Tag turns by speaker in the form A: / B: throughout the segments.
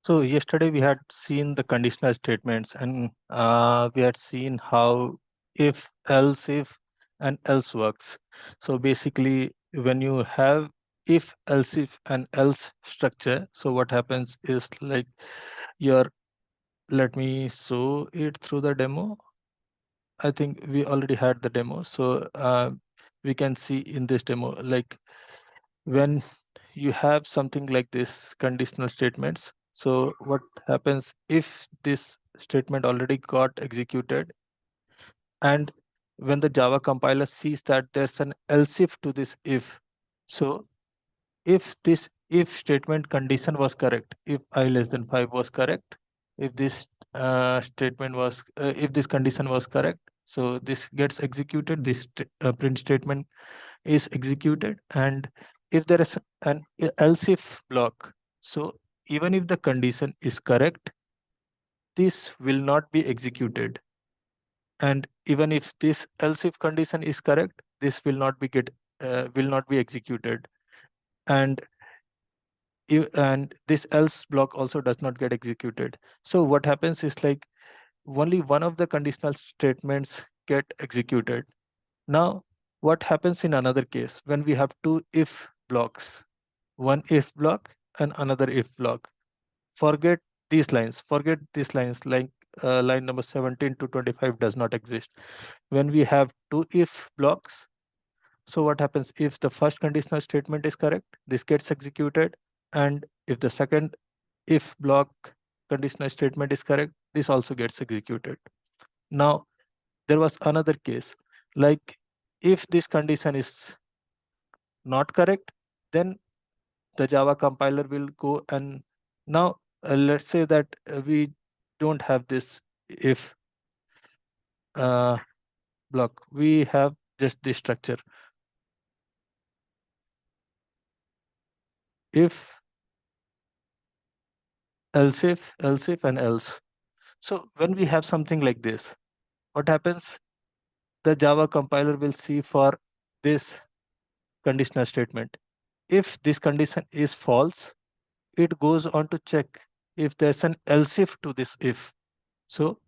A: So yesterday we had seen the conditional statements and we had seen how if, else if, and else works. So basically, when you have if, else if, and else structure, so what happens is like your, let me show it through the demo. I think we already had the demo. So we can see in this demo, like when you have something like this conditional statements, so what happens if this statement already got executed, and when the Java compiler sees that there's an else if to this if, so if this if statement condition was correct, if I less than 5 was correct, if this statement was if this condition was correct, so this gets executed, this print statement is executed. And if there is an else if block, so even if the condition is correct, this will not be executed. And even if this else if condition is correct, this will not be executed. And and this else block also does not get executed. So what happens is like only one of the conditional statements get executed. Now, what happens in another case when we have two if blocks, one if block and another if block? Forget forget these lines, like line number 17 to 25 does not exist. When we have two if blocks, so what happens if the first conditional statement is correct, this gets executed. And if the second if block conditional statement is correct, this also gets executed. Now, there was another case, like if this condition is not correct, then the Java compiler will go and now let's say that we don't have this if uh, block, we have just this structure if, else if, and else. So when we have something like this, what happens? The Java compiler will see for this conditional statement. If this condition is false, it goes on to check if there's an else if to this if. So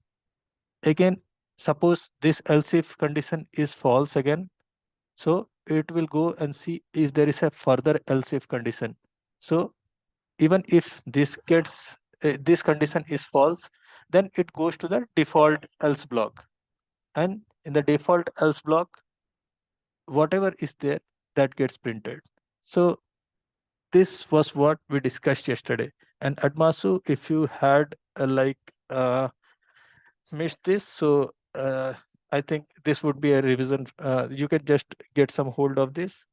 A: again, suppose this else if condition is false again, so it will go and see if there is a further else if condition. So even if this condition is false, then it goes to the default else block. And in the default else block, whatever is there, that gets printed. So this was what we discussed yesterday. And Admasu, if you had uh, missed this, so I think this would be a revision. You can just get some hold of this.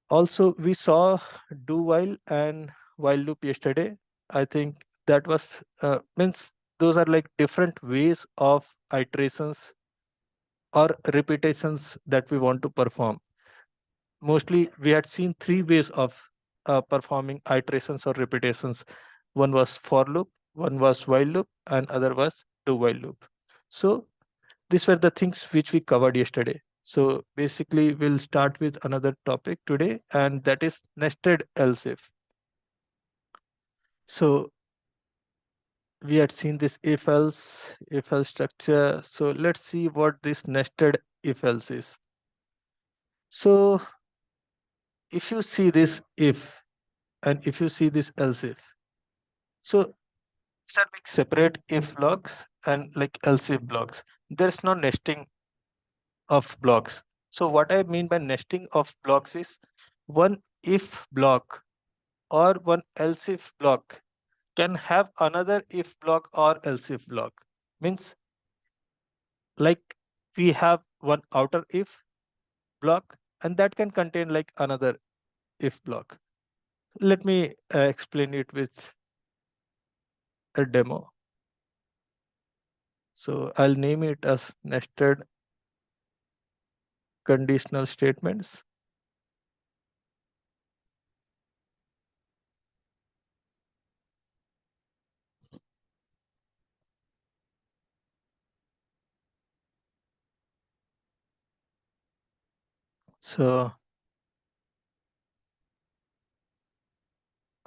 A: Also, we saw do while and while loop yesterday. I think that was means those are like different ways of iterations or repetitions that we want to perform. Mostly, we had seen three ways of performing iterations or repetitions. One was for loop, one was while loop, and other was do while loop. So these were the things which we covered yesterday. So basically, we'll start with another topic today, and that is nested else if. So we had seen this if else structure. So let's see what this nested if else is. So if you see this if and if you see this else if, so these are like separate if blocks and like else if blocks. There's no nesting of blocks. So what I mean by nesting of blocks is one if block or one else if block can have another if block or else if block. Means like we have one outer if block and that can contain like another if block. Let me explain it with a demo. So I'll name it as nested conditional statements. So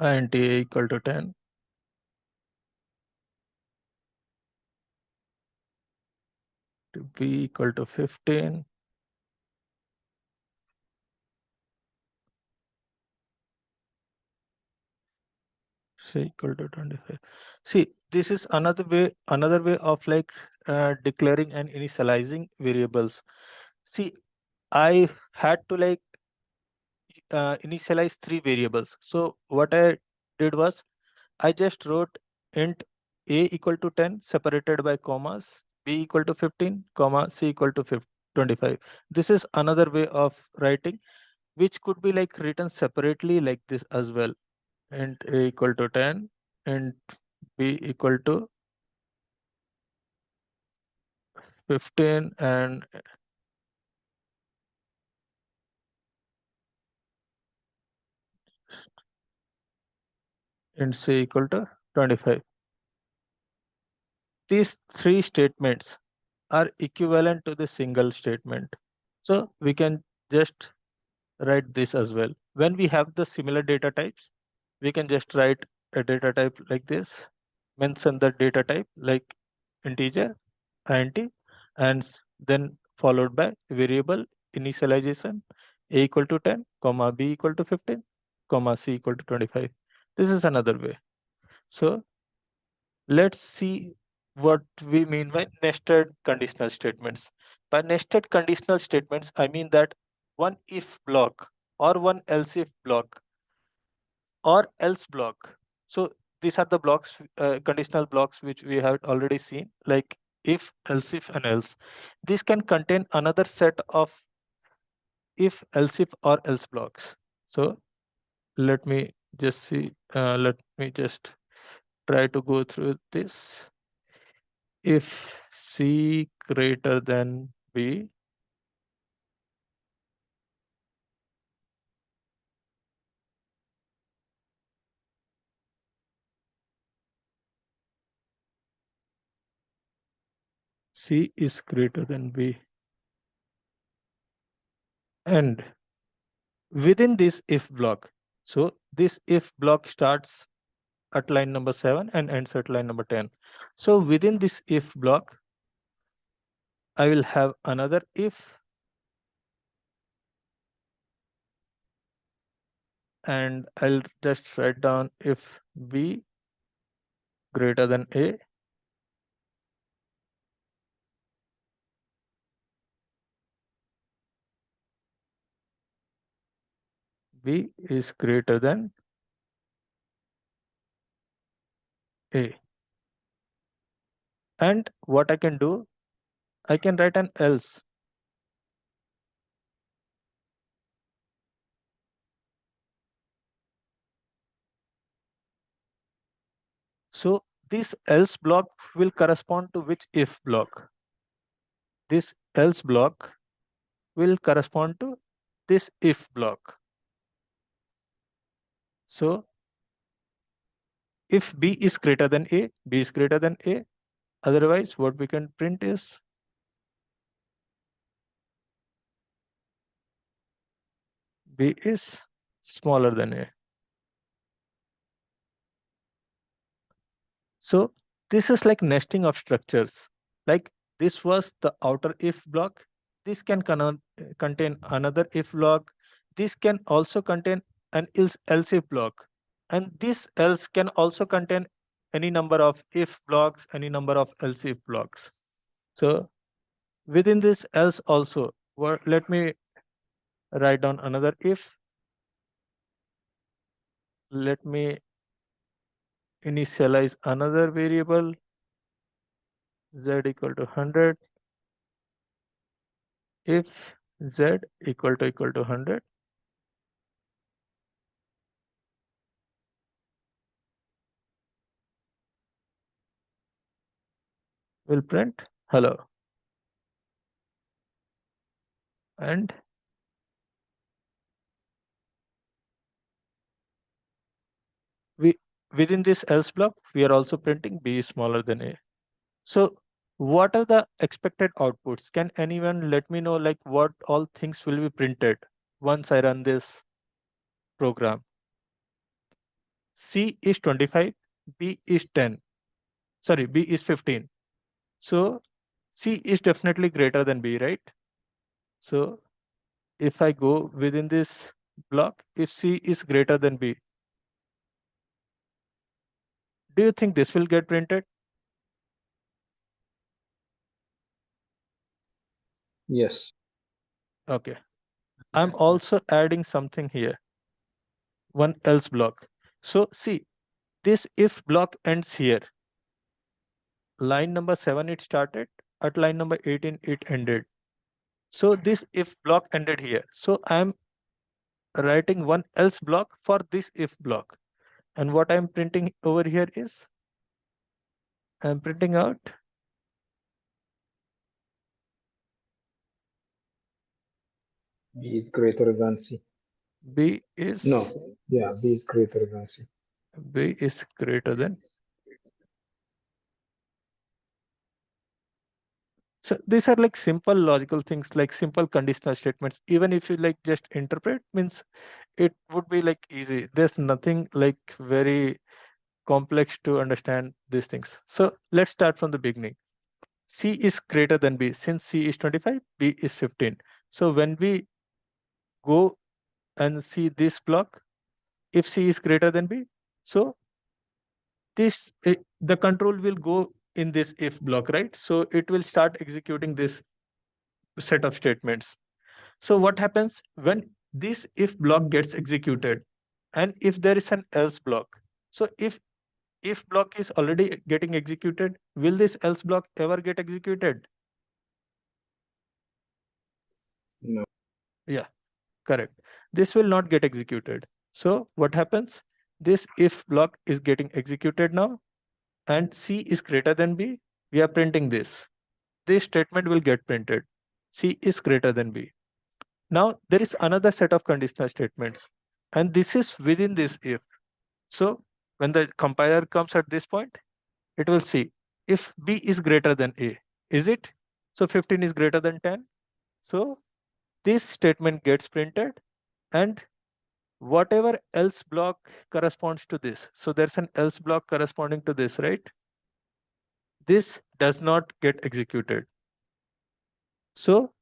A: int a equal to 10, to b equal to 15, c equal to 25. See, this is another way of like declaring and initializing variables. See, I had to like initialize three variables. So what I did was I just wrote int a equal to 10 separated by commas, b equal to 15, comma, c equal to 25. This is another way of writing, which could be like written separately like this as well. Int a equal to 10, int b equal to 15, and int c equal to 25. These three statements are equivalent to the single statement. So we can just write this as well. When we have the similar data types, we can just write a data type like this, mention the data type like integer, int, and then followed by variable initialization a equal to 10, comma b equal to 15, comma c equal to 25. This is another way. So let's see what we mean by nested conditional statements. By nested conditional statements, I mean that one if block or one else if block or else block. So these are the blocks, conditional blocks, which we have already seen, like if, else if, and else. This can contain another set of if, else if, or else blocks. So let me just see, let me just try to go through this. If c greater than b, c is greater than b, and within this if block, so this if block starts at line number 7 and ends at line number 10. So within this if block, I will have another if, and I'll just write down if b greater than a, b is greater than a. And what I can do, I can write an else. So this else block will correspond to which if block? This else block will correspond to this if block. So if b is greater than a, b is greater than a. Otherwise, what we can print is b is smaller than a. So this is like nesting of structures. Like this was the outer if block. This can contain another if block. This can also contain an else if block. And this else can also contain any number of if blocks, any number of else if blocks. So within this else also, let me write down another if. Let me initialize another variable z equal to 100. If z equal to 100, we'll print hello. And we within this else block, we are also printing b is smaller than a. So what are the expected outputs? Can anyone let me know like what all things will be printed once I run this program? C is 25, B is 10. Sorry, B is 15. So C is definitely greater than B, right? So if I go within this block, if C is greater than B, do you think this will get printed?
B: Yes.
A: Okay. I'm also adding something here, one else block. So see, this if block ends here. Line number 7 it started, at line number 18 it ended. So this if block ended here. So I'm writing one else block for this if block. And what I'm printing over here is I'm printing out
B: B is greater than C.
A: B is
B: No. Yeah, B is greater than C.
A: B is greater than. So these are like simple logical things, like simple conditional statements. Even if you like just interpret, means it would be like easy. There's nothing like very complex to understand these things. So let's start from the beginning. C is greater than B. Since C is 25, B is 15. So when we go and see this block, if C is greater than B, so the control will go in this if block, right? So it will start executing this set of statements. So what happens when this if block gets executed and if there is an else block? So if block is already getting executed, will this else block ever get executed?
B: No.
A: Yeah, correct. This will not get executed. So what happens? This if block is getting executed now and C is greater than B. We are printing this. This statement will get printed. C is greater than B. Now there is another set of conditional statements and this is within this if. So when the compiler comes at this point, it will see if B is greater than A. Is it? So 15 is greater than 10. So this statement gets printed and whatever else block corresponds to this. So there's an else block corresponding to this, right? This does not get executed. So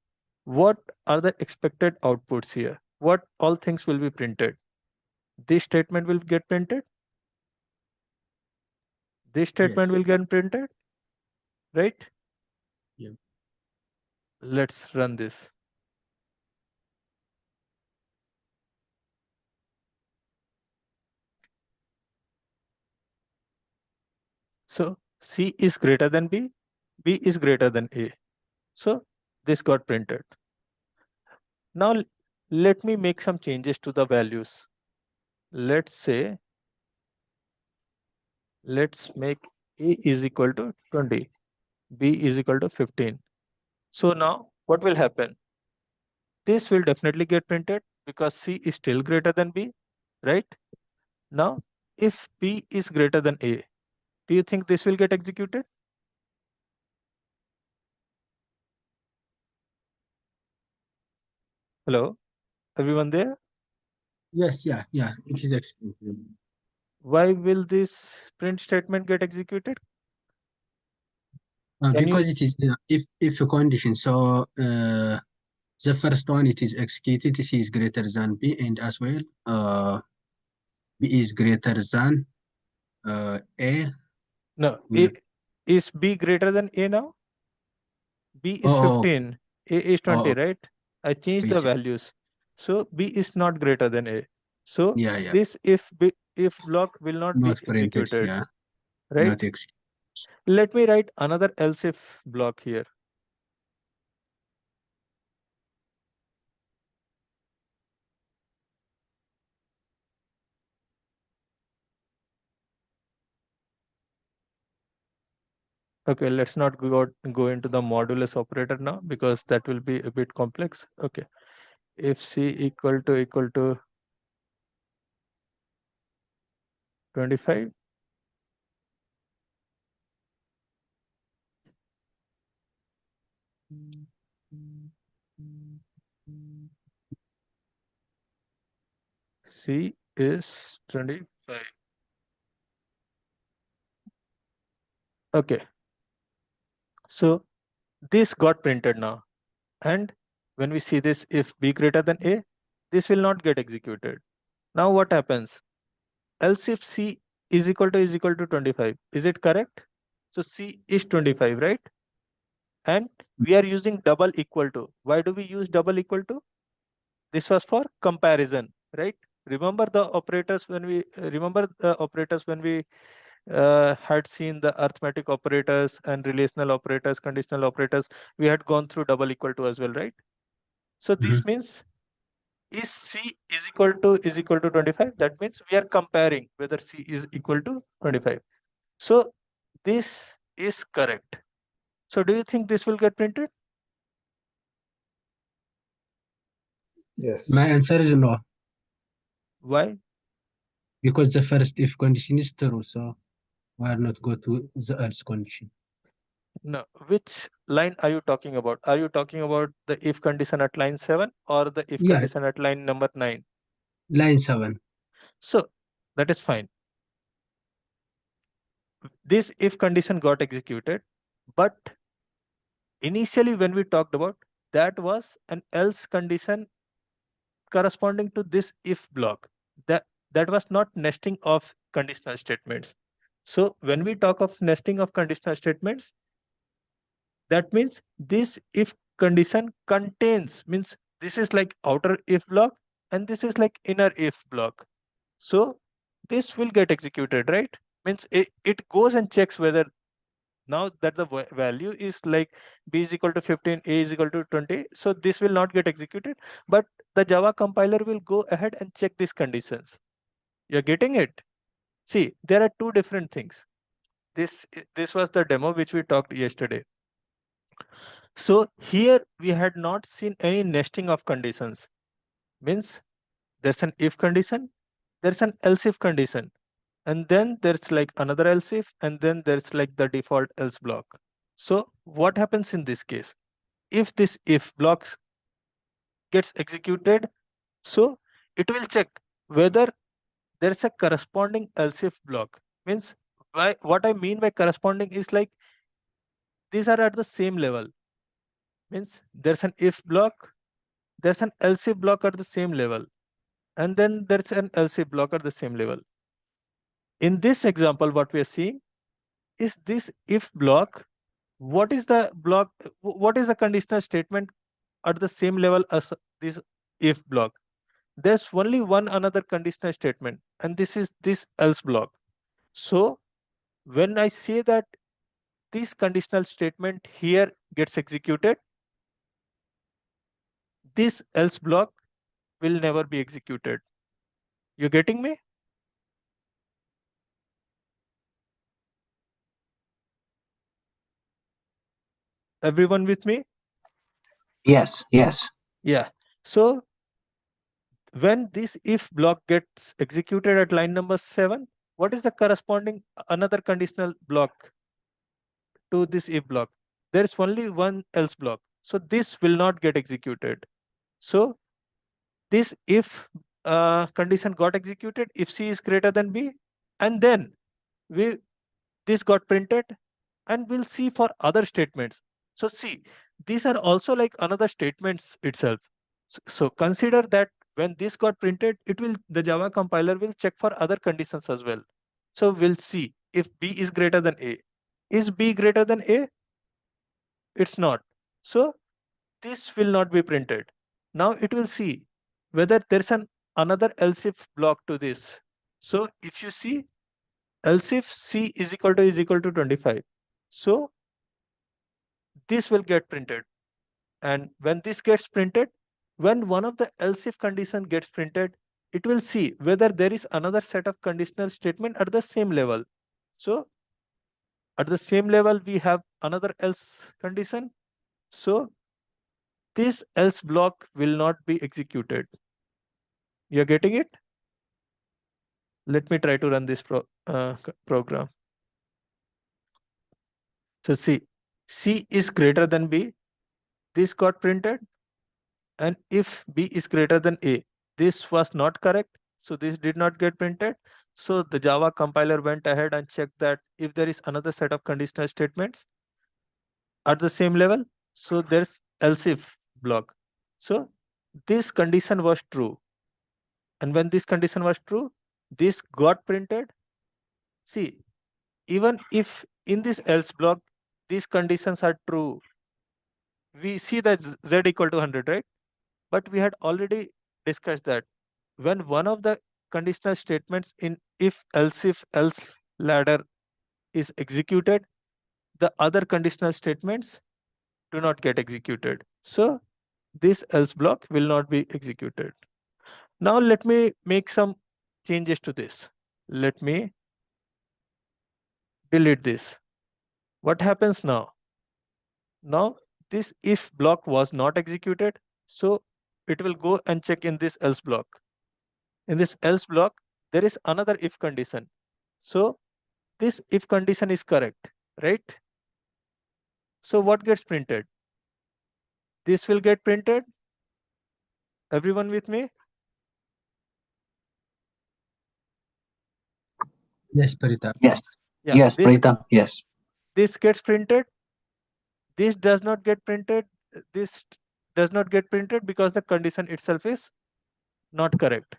A: what are the expected outputs here? What all things will be printed? This statement will get printed. This statement
C: Yes.
A: will get printed, right?
C: Yeah.
A: Let's run this. So C is greater than B, B is greater than A. So this got printed. Now let me make some changes to the values. Let's say, let's make A is equal to 20, B is equal to 15. So now what will happen? This will definitely get printed because C is still greater than B, right? Now, if B is greater than A, do you think this will get executed? Hello, everyone there?
C: Yes, yeah. It is executed.
A: Why will this print statement get executed? Can you?
C: Because it is if a condition. So the first one it is executed. C is greater than B, and as well B is greater than A.
A: No,
C: Will
A: is B greater than A now? B is
C: oh
A: 15, A is 20,
C: oh
A: right? I changed the
C: which
A: values. So B is not greater than A. So
C: yeah
A: this if block will not be
C: not printed,
A: executed,
C: yeah,
A: right?
C: not ex
A: Let me write another else if block here. Okay, let's not go into the modulus operator now because that will be a bit complex. Okay, if C equal to 25, C is 25. Okay. So this got printed now. And when we see this, if B greater than A, this will not get executed. Now what happens? Else if C is equal to 25, is it correct? So C is 25, right? And we are using double equal to. Why do we use double equal to? This was for comparison, right? Remember the operators when we had seen the arithmetic operators and relational operators, conditional operators, we had gone through double equal to as well, right? So this
C: Mhm.
A: means is C is equal to 25? That means we are comparing whether C is equal to 25. So this is correct. So do you think this will get printed?
B: Yes.
C: My answer is no,
A: Why?
C: because the first if condition is true, so why not go to the else condition?
A: No. Which line are you talking about? Are you talking about the if condition at line 7 or the if
C: Yeah,
A: condition at line number 9?
C: line 7.
A: So that is fine. This if condition got executed, but initially when we talked about, that was an else condition corresponding to this if block. That was not nesting of conditional statements. So when we talk of nesting of conditional statements, that means this if condition contains, means this is like outer if block and this is like inner if block. So this will get executed, right? Means it goes and checks whether now that the value is like b is equal to 15, a is equal to 20, so this will not get executed, but the Java compiler will go ahead and check these conditions. You're getting it? See, there are two different things. This was the demo which we talked yesterday. So here we had not seen any nesting of conditions. Means there's an if condition, there's an else if condition, and then there's like another else if, and then there's like the default else block. So what happens in this case? If this if block gets executed, so it will check whether there's a corresponding else if block. Means what I mean by corresponding is like these are at the same level. Means there's an if block, there's an else if block at the same level, and then there's an else if block at the same level. In this example, what we are seeing is this if block. What is the block? What is the conditional statement at the same level as this if block? There's only one another conditional statement, and this is this else block. So when I say that this conditional statement here gets executed, this else block will never be executed. You getting me? Everyone with me?
C: Yes, yes.
A: Yeah. So when this if block gets executed at line number 7, what is the corresponding another conditional block to this if block? There is only one else block. So this will not get executed. So this if condition got executed if C is greater than B, and then we this got printed, and we'll see for other statements. So see, these are also like another statements itself. So consider that when this got printed, the Java compiler will check for other conditions as well. So we'll see if B is greater than A. Is B greater than A? It's not. So this will not be printed. Now it will see whether there's an another else if block to this. So if you see else if C is equal to 25. So this will get printed. And when this gets printed, when one of the else if condition gets printed, it will see whether there is another set of conditional statement at the same level. So at the same level, we have another else condition. So this else block will not be executed. You're getting it? Let me try to run this program. So see, C is greater than B. This got printed. And if B is greater than A, this was not correct. So this did not get printed. So the Java compiler went ahead and checked that if there is another set of conditional statements at the same level, so there's else if block. So this condition was true. And when this condition was true, this got printed. See, even if in this else block, these conditions are true, we see that z equal to 100, right? But we had already discussed that when one of the conditional statements in if else ladder is executed, the other conditional statements do not get executed. So this else block will not be executed. Now let me make some changes to this. Let me delete this. What happens now? Now this if block was not executed, so it will go and check in this else block. In this else block, there is another if condition. So this if condition is correct, right? So what gets printed? This will get printed. Everyone with me?
C: Yes, Parita.
D: Yes.
A: Yeah,
D: Yes, Pritham. Yes.
A: this gets printed. This does not get printed. This does not get printed because the condition itself is not correct.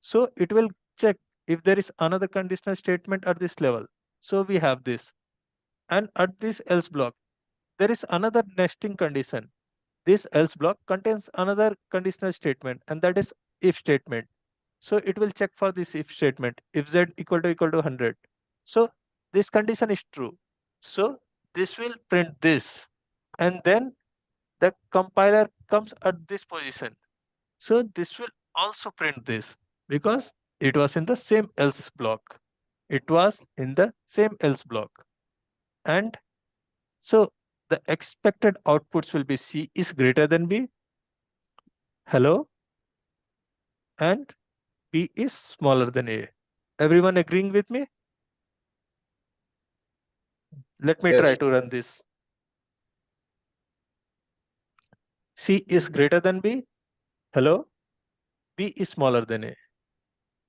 A: So it will check if there is another conditional statement at this level. So we have this. And at this else block, there is another nesting condition. This else block contains another conditional statement, and that is if statement. So it will check for this if statement, if z equal to 100. So this condition is true. So this will print this. And then the compiler comes at this position. So this will also print this because it was in the same else block. It was in the same else block. And so the expected outputs will be C is greater than B, hello, and B is smaller than A. Everyone agreeing with me? Let me try
B: Yes.
A: to run this. C is greater than B, hello, B is smaller than A.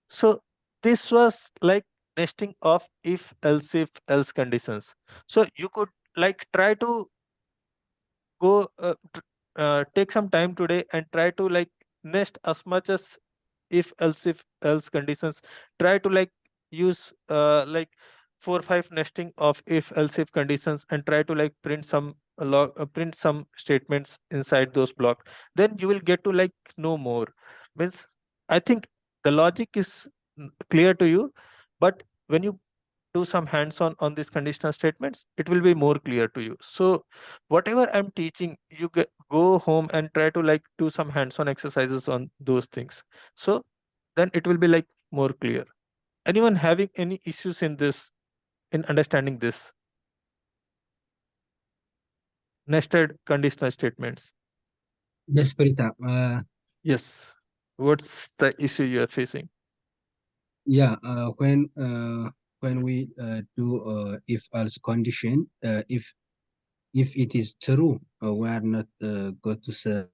A: So this was like nesting of if else conditions. So you could like try to go take some time today and try to like nest as much as if else conditions. Try to like use like 4 or 5 nesting of if else if conditions and try to like print some log print some statements inside those blocks. Then you will get to like know more. Means I think the logic is clear to you, but when you do some hands-on on these conditional statements, it will be more clear to you. So whatever I'm teaching, you go home and try to like do some hands-on exercises on those things. So then it will be like more clear. Anyone having any issues in this, in understanding this nested conditional statements?
C: Yes, Parita.
A: Yes. What's the issue you are facing?
C: Yeah. When we do if else condition, if it is true, we are not go to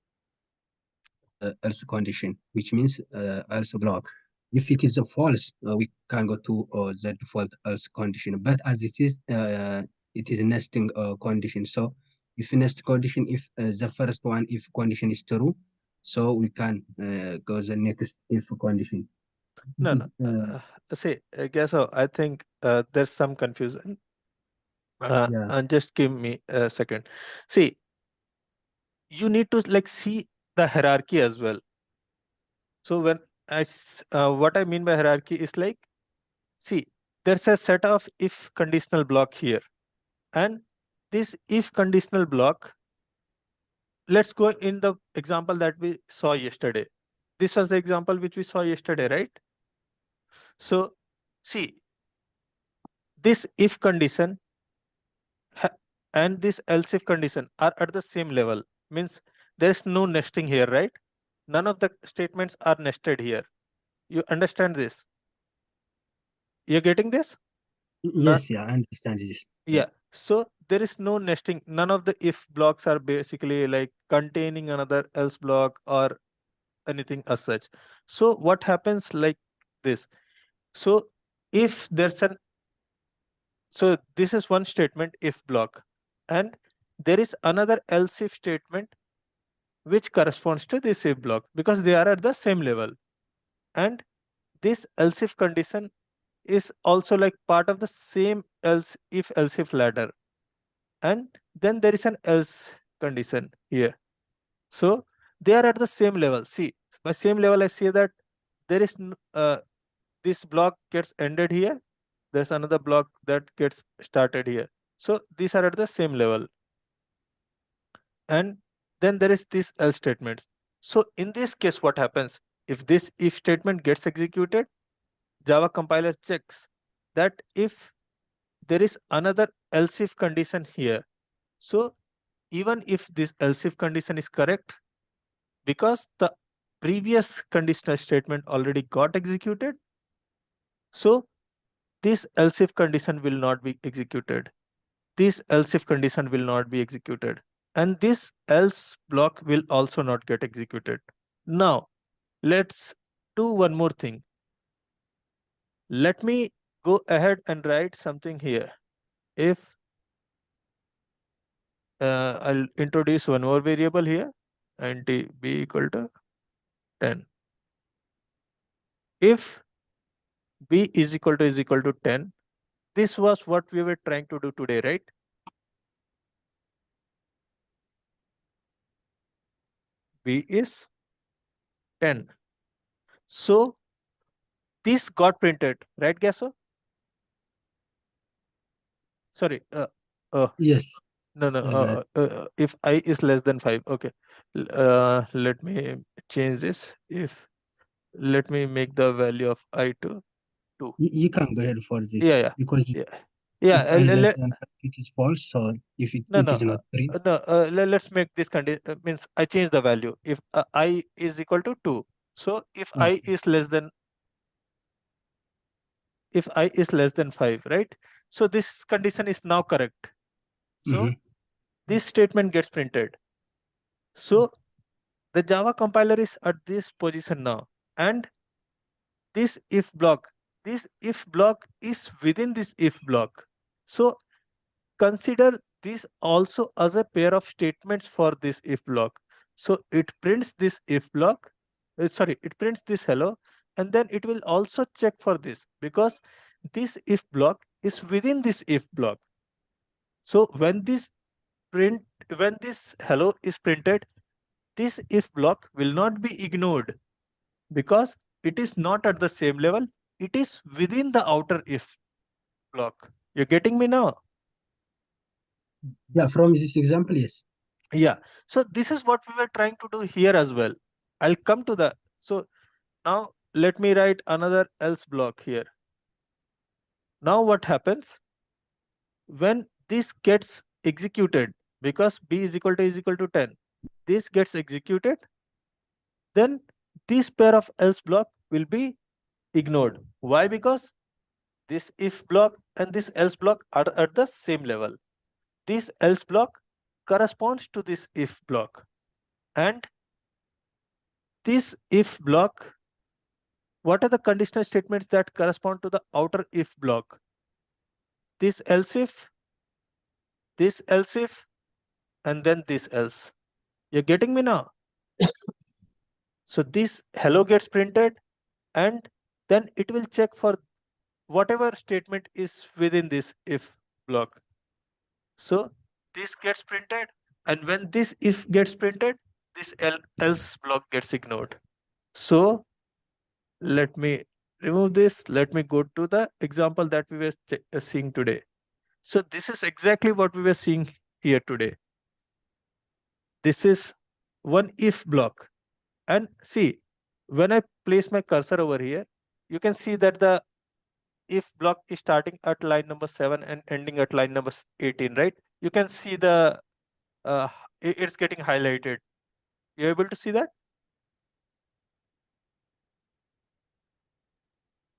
C: else condition, which means else block. If it is a false, we can go to the default else condition. But as it is a nesting condition. So if nest condition, if the first one, if condition is true, so we can go the next if condition. It
A: No,
C: is,
A: no. See, guess how? I think there's some confusion.
C: yeah.
A: And just give me a second. See, you need to like see the hierarchy as well. So when what I mean by hierarchy is like, see, there's a set of if conditional block here, and this if conditional block, let's go in the example that we saw yesterday. This was the example which we saw yesterday, right? So see, this if condition and this else if condition are at the same level, means there is no nesting here, right? None of the statements are nested here. You understand this? You're getting this? Not,
C: Yes, yeah, I understand this.
A: yeah. So there is no nesting. None of the if blocks are basically like containing another else block or anything as such. So what happens like this. So if there's an, so this is one statement, if block, and there is another else if statement which corresponds to this if block, because they are at the same level. And this else if condition is also like part of the same else if ladder. And then there is an else condition here. So they are at the same level. See, by same level, I say that there is this block gets ended here. There's another block that gets started here. So these are at the same level. And then there is this else statements. So in this case, what happens? If this if statement gets executed, Java compiler checks that if there is another else if condition here. So even if this else if condition is correct, because the previous conditional statement already got executed, so this else if condition will not be executed. This else if condition will not be executed. And this else block will also not get executed. Now, let's do one more thing. Let me go ahead and write something here. If I'll introduce one more variable here, int b equal to 10. If b is equal to 10, this was what we were trying to do today, right? B is 10. So this got printed, right, Gaso? Sorry.
C: Yes,
A: No, no.
C: I got it.
A: If I is less than 5, okay. Let me change this. If let me make the value of I to 2.
C: You can go ahead for this
A: Yeah, yeah,
C: because
A: yeah, yeah.
C: if I less than 5, it is false. So if
A: No,
C: it
A: no,
C: is not print,
A: no. Let's make this condition. Means I change the value. If I is equal to 2, so
C: okay.
A: if I is less than 5, right? So this condition is now correct. So
C: Mm-hmm.
A: this statement gets printed. So the Java compiler is at this position now, and this if block is within this if block. So consider this also as a pair of statements for this if block. So it prints this if block, sorry, it prints this hello, and then it will also check for this because this if block is within this if block. So when this hello is printed, this if block will not be ignored because it is not at the same level. It is within the outer if block. You're getting me now?
C: Yeah, from this example, yes.
A: Yeah. So this is what we were trying to do here as well. I'll come to the, so now let me write another else block here. Now what happens when this gets executed, because b is equal to 10, this gets executed, then this pair of else block will be ignored. Why? Because this if block and this else block are at the same level. This else block corresponds to this if block, and this if block, what are the conditional statements that correspond to the outer if block? This else if, this else if, and then this else. You're getting me now? So this hello gets printed, and then it will check for whatever statement is within this if block. So this gets printed, and when this if gets printed, this else block gets ignored. So let me remove this. Let me go to the example that we were seeing today. So this is exactly what we were seeing here today. This is one if block. And see, when I place my cursor over here, you can see that the if block is starting at line number 7 and ending at line number 18, right? You can see the uh, it's getting highlighted. You're able to see that?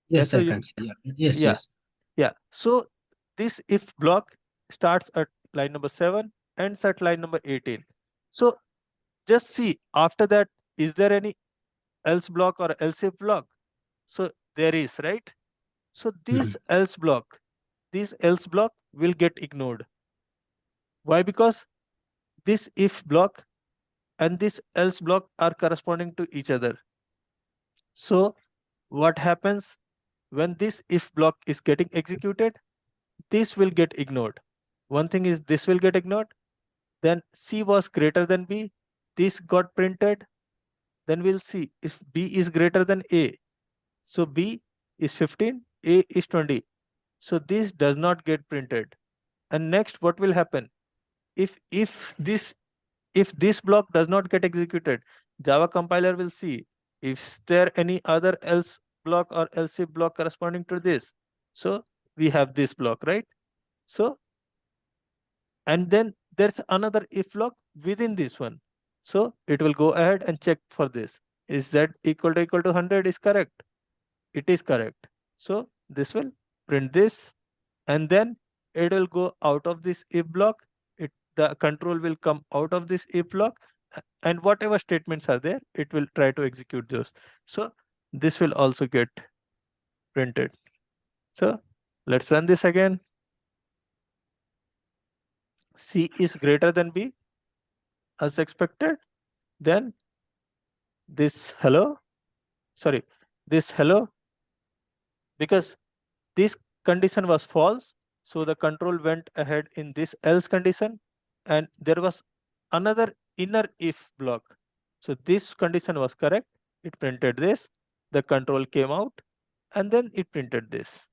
A: Yes,
C: Yes,
A: so
C: I
A: you,
C: can see. Yeah. Yes,
A: yeah,
C: yes.
A: yeah. So this if block starts at line number 7, ends at line number 18. So just see after that, is there any else block or else if block? So there is, right? So
C: Mhm.
A: this else block will get ignored. Why? Because this if block and this else block are corresponding to each other. So what happens when this if block is getting executed? This will get ignored. One thing is this will get ignored. Then C was greater than B. This got printed. Then we'll see if B is greater than A. So B is 15, A is 20. So this does not get printed. And next, what will happen? If this block does not get executed, Java compiler will see is there any other else block or else if block corresponding to this. So we have this block, right? So and then there's another if block within this one. So it will go ahead and check for this. Is z equal to 100 is correct? It is correct. So this will print this, and then it will go out of this if block. The control will come out of this if block, and whatever statements are there, it will try to execute those. So this will also get printed. So let's run this again. C is greater than B as expected. Then this hello, sorry, this hello, because this condition was false. So the control went ahead in this else condition, and there was another inner if block. So this condition was correct. It printed this. The control came out, and then it printed this.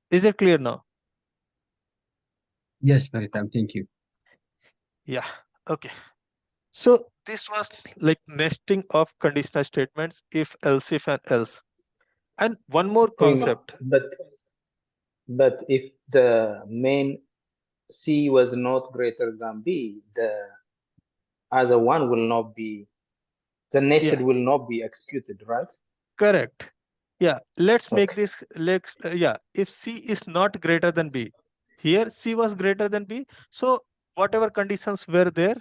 A: Is it clear now?
C: Yes, Veritam, thank you.
A: Yeah. Okay. So this was like nesting of conditional statements, if, and else. And one more
B: Hang on,
A: concept.
B: but if the main C was not greater than B, the other one will not be, the nested
A: Yeah,
B: will not be executed, right?
A: correct. Yeah, let's make
B: Okay.
A: this, yeah, if C is not greater than B, here C was greater than B. So whatever conditions were there,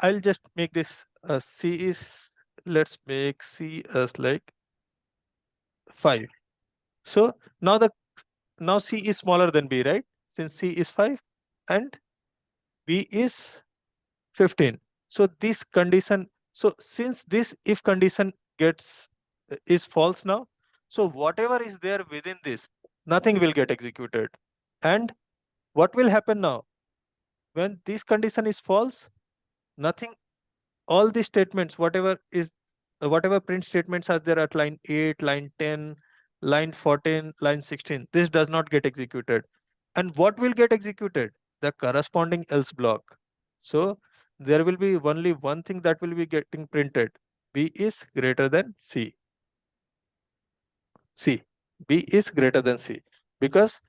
A: I'll just make this C is, let's make C as like 5. So now C is smaller than B, right? Since C is 5 and B is 15. So this condition, so since this if condition gets is false now, so whatever is there within this, nothing will get executed. And what will happen now? When this condition is false, nothing, all these statements, whatever print statements are there at line 8, line 10, line 14, line 16, this does not get executed. And what will get executed? The corresponding else block. So there will be only one thing that will be getting printed. B is greater than C. B is greater than C, because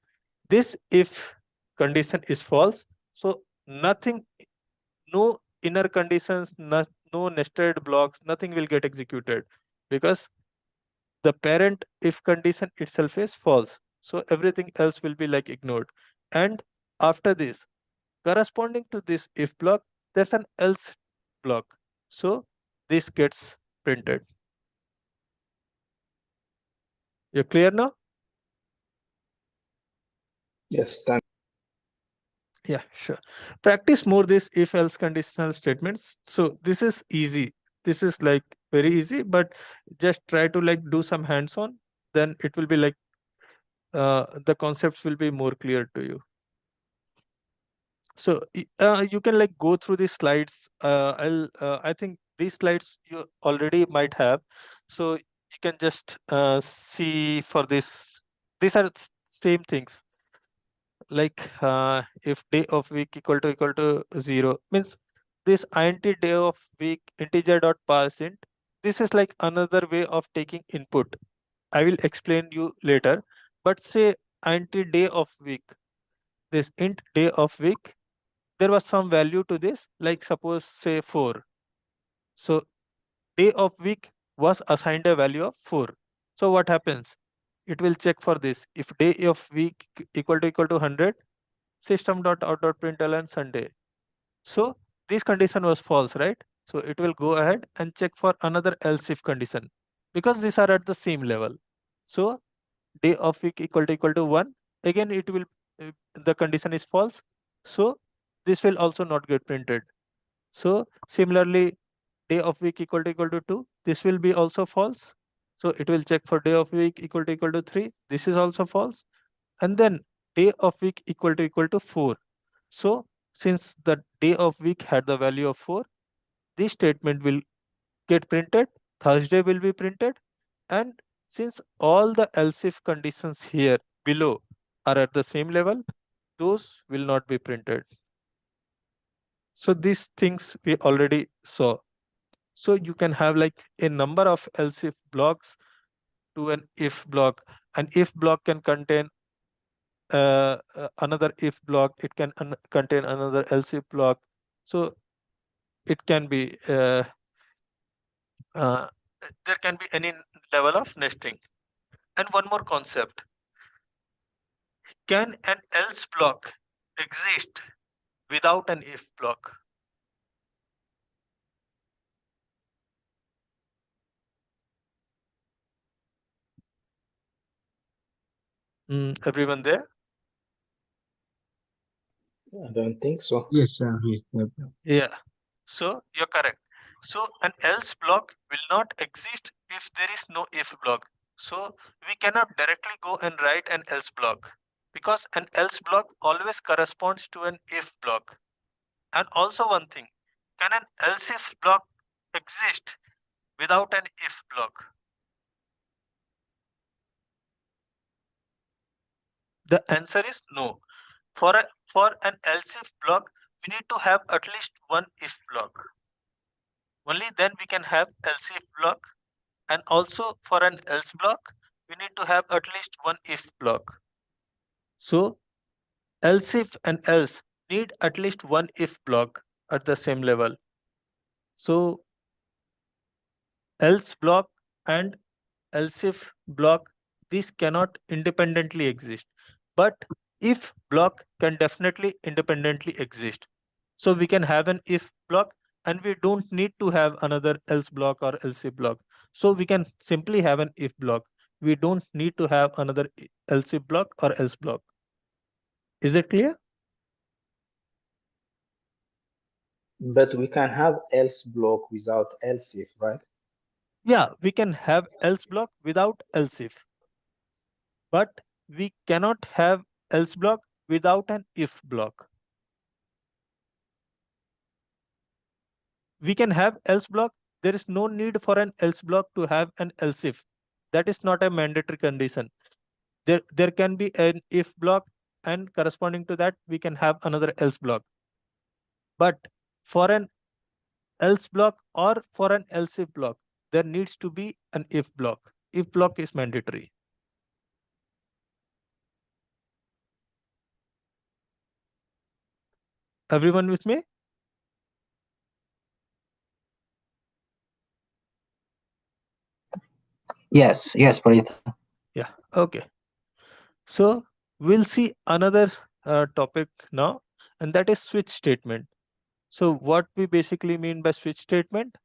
A: this if condition is false, so nothing, no inner conditions, no nested blocks, nothing will get executed, because the parent if condition itself is false. So everything else will be like ignored. And after this, corresponding to this if block, there's an else block. So this gets printed. You're clear now?
B: Yes, thank
A: Yeah, sure. Practice more this if else conditional statements. So this is easy. This is like very easy, but just try to like do some hands on, then it will be like the concepts will be more clear to you. So you can like go through these slides. I think these slides you already might have. So you can just see for this. These are same things. Like if day of week equal to 0 means this int day of week integer dot parse int. This is like another way of taking input. I will explain you later. But say int day of week. This int day of week, there was some value to this, like suppose say 4. So day of week was assigned a value of 4. So what happens? It will check for this. If day of week equal to 100, system dot out dot println Sunday. So this condition was false, right? So it will go ahead and check for another else if condition. because these are at the same level. So day of week equal to 1, again it will the condition is false, so this will also not get printed. So similarly, day of week equal to 2, this will be also false, so it will check for day of week equal to 3, this is also false. And then day of week equal to 4, so since the day of week had the value of 4, this statement will get printed, Thursday will be printed. And since all the else if conditions here below are at the same level, those will not be printed. So these things we already saw. So you can have like a number of else if blocks to an if block. An if block can contain another if block, it can contain another else if block. So it can be uh, there can be any level of nesting. And one more concept, can an else block exist without an if block? Everyone there?
B: I don't think so.
C: Yes, yeah.
A: Yeah. So you're correct. So an else block will not exist if there is no if block. So we cannot directly go and write an else block, because an else block always corresponds to an if block. And also one thing, can an else if block exist without an if block? The answer is no. For an else if block, we need to have at least one if block. Only then we can have else if block. And also for an else block, we need to have at least one if block. So else if and else need at least one if block at the same level. So else block and else if block, these cannot independently exist. But if block can definitely independently exist. So we can have an if block and we don't need to have another else block or else if block. So we can simply have an if block. We don't need to have another else if block or else block. Is it clear?
B: But we can have else block without else if, right?
A: Yeah, we can have else block without else if, but we cannot have else block without an if block. We can have else block. There is no need for an else block to have an else if. That is not a mandatory condition. There can be an if block, and corresponding to that we can have another else block. But for an else block or for an else if block, there needs to be an if block. If block is mandatory. Everyone with me?
D: Yes, yes, Pradita.
A: Yeah. Okay. So we'll see another topic now, and that is switch statement. So what we basically mean by switch statement?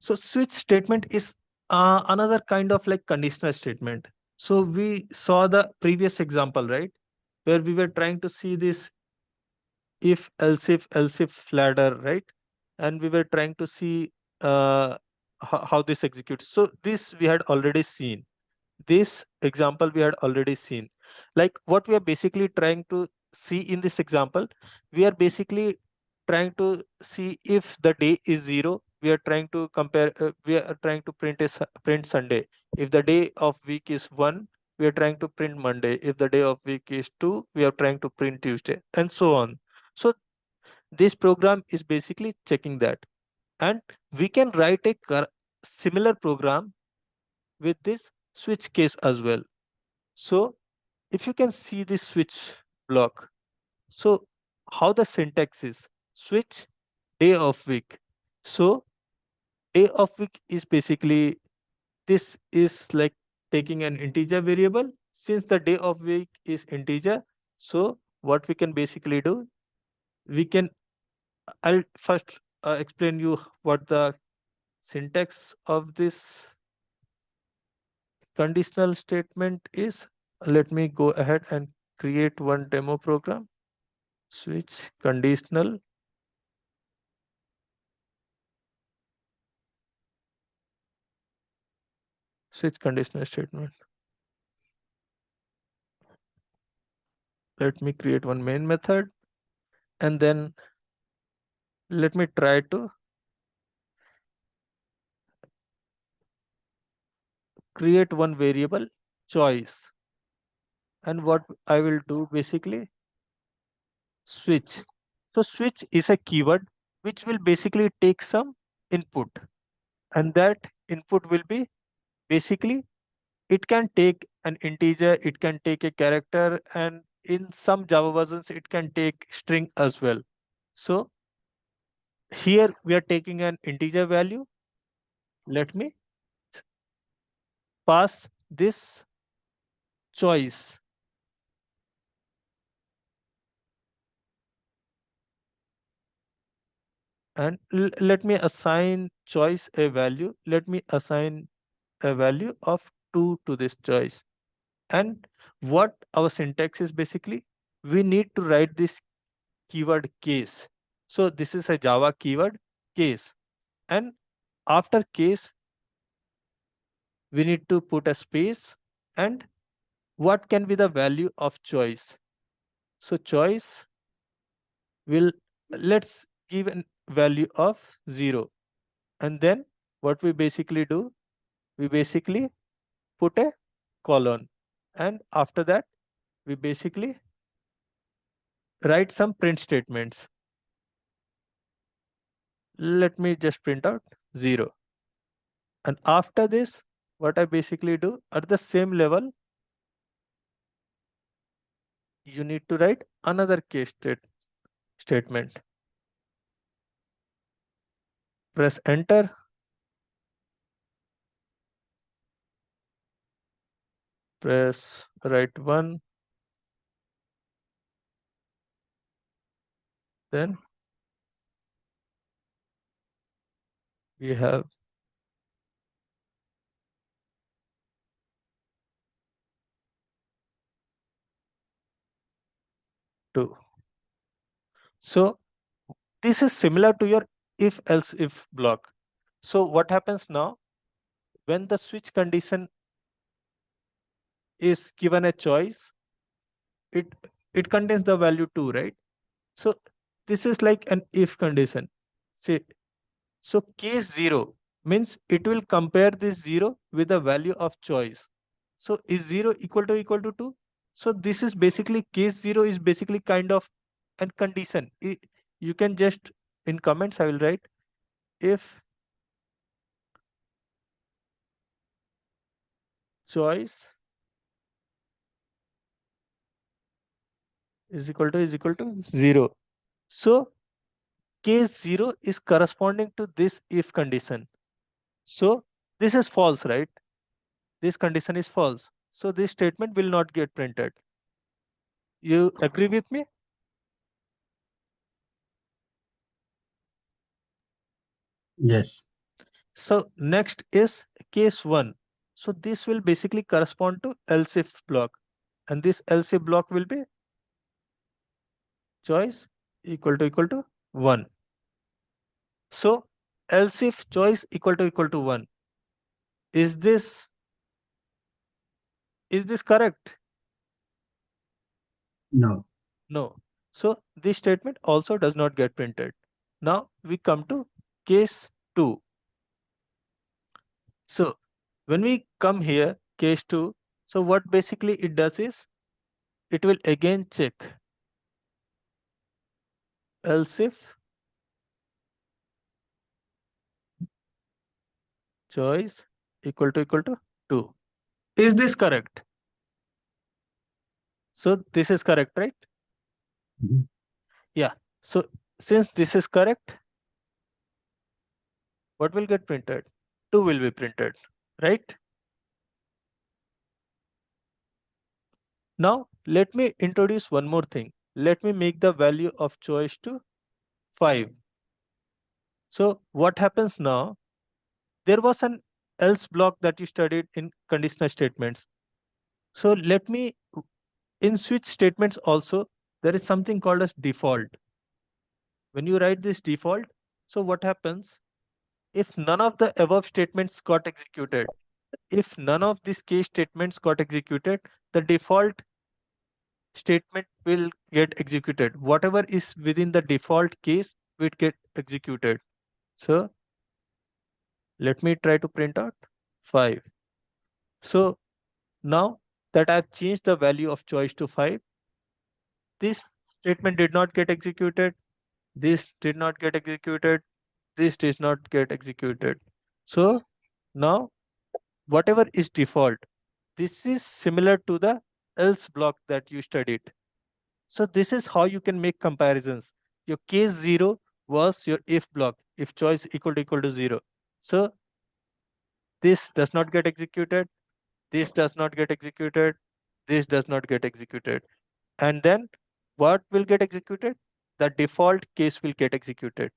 A: So switch statement is another kind of like conditional statement. So we saw the previous example, right? Where we were trying to see this if else if ladder, right? And we were trying to see how this executes. So this we had already seen. This example we had already seen. Like what we are basically trying to see in this example, we are basically trying to see if the day is 0, we are trying to compare, we are trying to print Sunday. If the day of week is 1, we are trying to print Monday. If the day of week is 2, we are trying to print Tuesday, and so on. So this program is basically checking that. And we can write a similar program with this switch case as well. So if you can see this switch block, so how the syntax is switch day of week. So day of week is basically, this is like taking an integer variable. Since the day of week is integer, so what we can basically do, we can, I'll first explain you what the syntax of this conditional statement is. Let me go ahead and create one demo program. Switch conditional. Switch conditional statement. Let me create one main method, and then let me try to create one variable choice. And what I will do basically, switch. So switch is a keyword which will basically take some input, and that input will be basically, it can take an integer, it can take a character, and in some Java versions it can take string as well. So here we are taking an integer value. Let me pass this choice, and let me assign choice a value. Let me assign a value of 2 to this choice. And what our syntax is basically, we need to write this keyword case. So this is a Java keyword case, and after case we need to put a space, and what can be the value of choice. So choice will, let's give a value of 0, and then what we basically do, we basically put a colon, and after that we basically write some print statements. Let me just print out 0, and after this what I basically do, at the same level you need to write another statement. Press enter, press write 1, then we have 2. So this is similar to your if else if block. So what happens now, when the switch condition is given a choice, it it contains the value 2, right? So this is like an if condition. Say, so case 0 means it will compare this 0 with the value of choice. So is 0 equal to 2? So this is basically, case 0 is basically kind of an condition. You can just, in comments I will write, if choice is equal to 0. So case 0 is corresponding to this if condition. So this is false, right? This condition is false. So this statement will not get printed. You agree with me?
C: Yes.
A: So next is case 1. So this will basically correspond to else if block. And this else if block will be choice equal to 1. So else if choice equal to 1. Is this correct?
C: No.
A: No. So this statement also does not get printed. Now we come to case 2. So when we come here, case 2, so what basically it does is, it will again check else if choice equal to 2. Is this correct? So this is correct, right?
C: Mhm.
A: Yeah. So since this is correct, what will get printed? 2 will be printed, right? Now let me introduce one more thing. Let me make the value of choice to 5. So what happens now? There was an else block that you studied in conditional statements. So let me, in switch statements also, there is something called as default. When you write this default, so what happens? If none of the above statements got executed, if none of these case statements got executed, the default statement will get executed. Whatever is within the default case will get executed. So let me try to print out 5. So now that I've changed the value of choice to 5, this statement did not get executed, this did not get executed, this did not get executed. So now whatever is default, this is similar to the else block that you studied. So this is how you can make comparisons. Your case 0 was your if block, if choice equal to 0. So this does not get executed, this does not get executed, this does not get executed. And then what will get executed? The default case will get executed.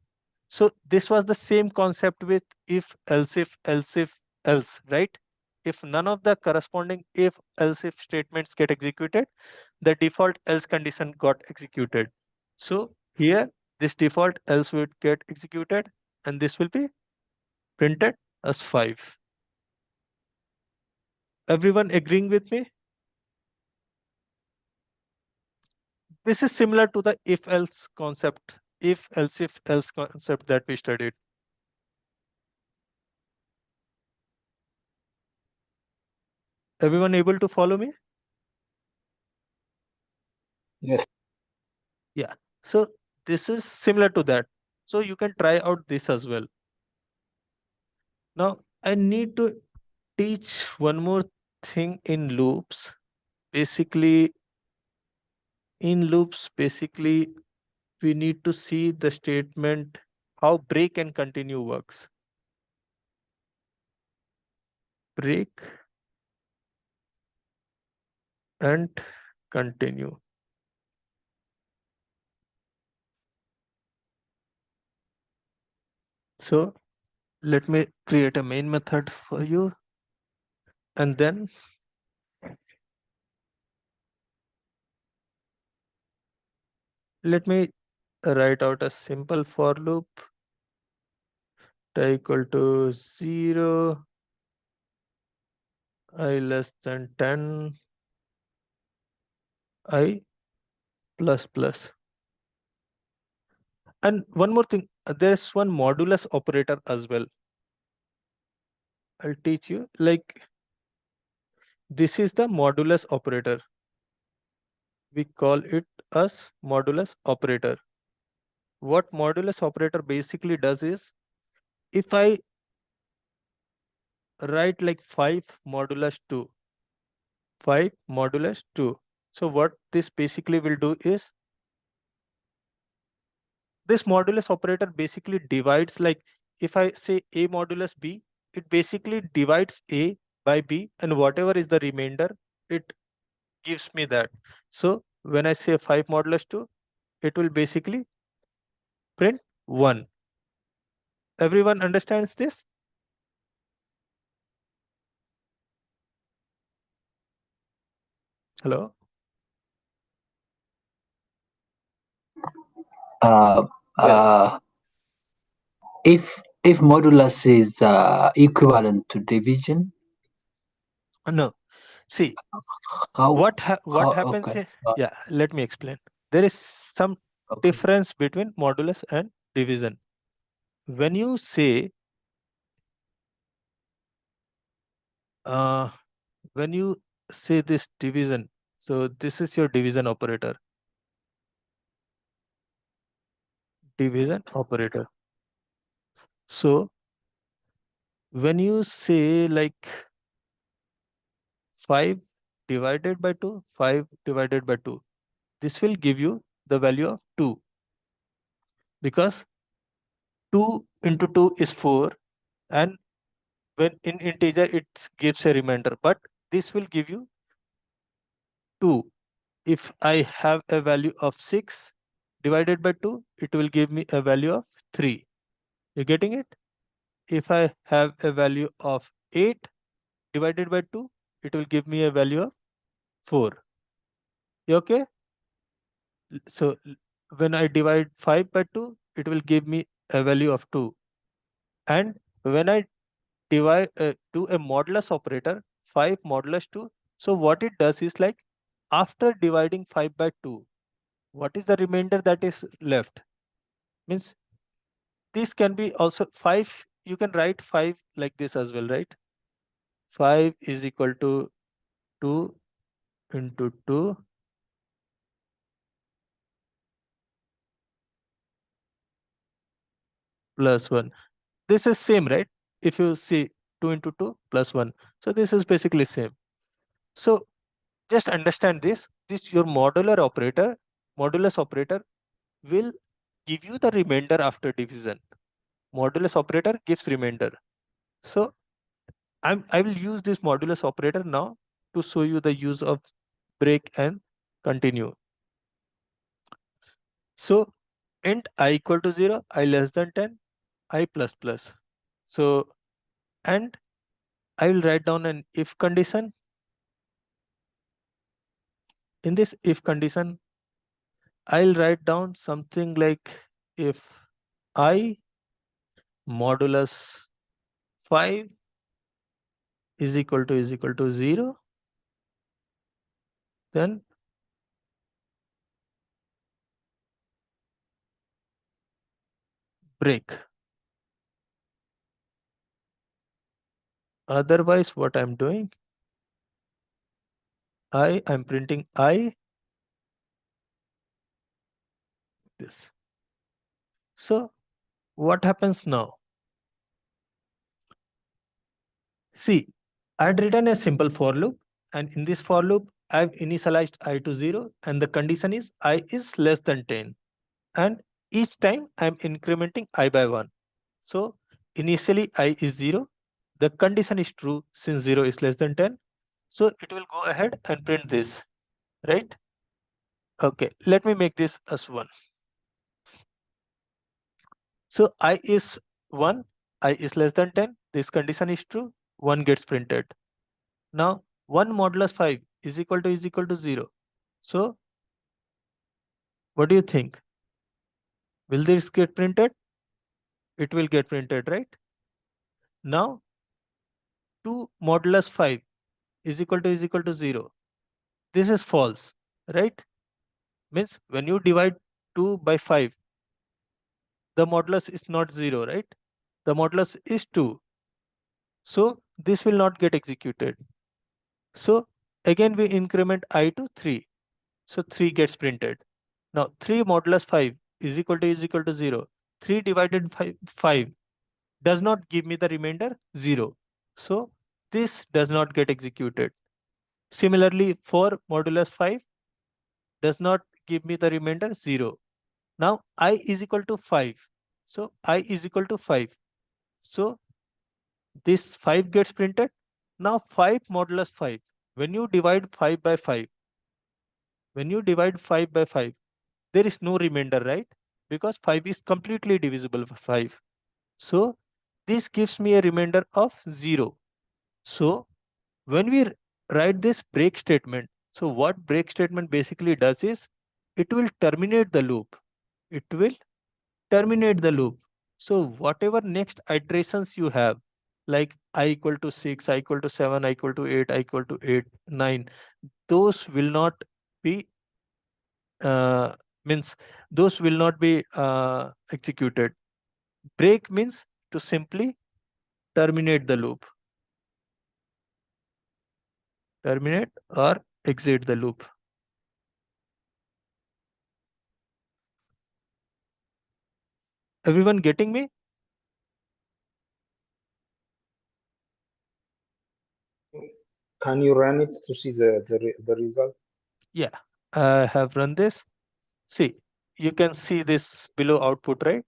A: So this was the same concept with if, else, right? If none of the corresponding if, else if statements get executed, the default else condition got executed. So here, this default else would get executed and this will be printed as 5. Everyone agreeing with me? This is similar to the if else concept, if else concept that we studied. Everyone able to follow me?
B: Yes.
A: Yeah. So this is similar to that. So you can try out this as well. Now I need to teach one more thing in loops. Basically, we need to see the statement how break and continue works. Break and continue. So let me create a main method for you. And then let me write out a simple for loop equal to 0, I less than 10, I plus plus. And one more thing, there's one modulus operator as well. I'll teach you, like, this is the modulus operator. We call it as modulus operator. What modulus operator basically does is, if I write like 5 modulus 2, 5 modulus 2. So what this basically will do is, this modulus operator basically divides, like if I say a modulus b, it basically divides a by b, and whatever is the remainder, it gives me that. So when I say 5 modulus 2, it will basically print 1. Everyone understands this? Hello?
D: Uh,
B: Yes.
D: uh, if modulus is equivalent to division,
A: No. See,
D: how
A: what happens
D: okay
A: here? Yeah, let me explain. There is some
D: okay
A: difference between modulus and division. When you say uh, when you say this division, so this is your division operator. Division operator. So when you say like 5 divided by 2, 5 divided by 2, this will give you the value of 2, because 2 into 2 is 4, and when in integer it gives a remainder, but this will give you 2. If I have a value of 6 divided by 2, it will give me a value of 3. You getting it? If I have a value of 8 divided by 2, it will give me a value of 4. You okay? So when I divide 5 by 2, it will give me a value of 2. And when I divide do a modulus operator, 5 modulus 2. So what it does is like after dividing 5 by 2, what is the remainder that is left? Means this can be also 5. You can write 5 like this as well, right? 5 is equal to 2 into 2 plus 1. This is same, right? If you see 2 into 2 plus 1. So this is basically same. So just understand this. This your modulus operator will give you the remainder after division. Modulus operator gives remainder. So I will use this modulus operator now to show you the use of break and continue. So int I equal to 0, I less than 10, I plus plus. So and I will write down an if condition. In this if condition, I'll write down something like if I modulus 5 is equal to 0, then break. Otherwise, what I'm doing, I'm printing I this. So what happens now? See, I had written a simple for loop, and in this for loop, I've initialized I to 0, and the condition is I is less than 10. And each time I'm incrementing I by 1. So initially I is 0. The condition is true since 0 is less than 10. So it will go ahead and print this, right? Okay, let me make this as 1. So I is 1, I is less than 10. This condition is true. 1 gets printed. Now 1 modulus 5 is equal to 0. So what do you think? Will this get printed? It will get printed, right? Now 2 modulus 5 is equal to 0. This is false, right? Means when you divide 2 by 5, the modulus is not 0, right? The modulus is 2. So this will not get executed. So again we increment I to 3. So 3 gets printed. Now 3 modulus 5 is equal to 0. 3 divided by 5 does not give me the remainder 0. So this does not get executed. Similarly, 4 modulus 5 does not give me the remainder 0. Now I is equal to 5. So I is equal to 5. So this 5 gets printed. Now 5 modulus 5. When you divide 5 by 5, when you divide 5 by 5, there is no remainder, right? Because 5 is completely divisible by 5. So this gives me a remainder of 0. So when we write this break statement, so what break statement basically does is it will terminate the loop. It will terminate the loop. So whatever next iterations you have, like I equal to 6, I equal to 7, I equal to 8, I equal to 8, 9, those will not be uh, means those will not be executed. Break means to simply terminate the loop, terminate or exit the loop. Everyone getting me?
B: Can you run it to see the result?
A: Yeah, I have run this. See, you can see this below output, right?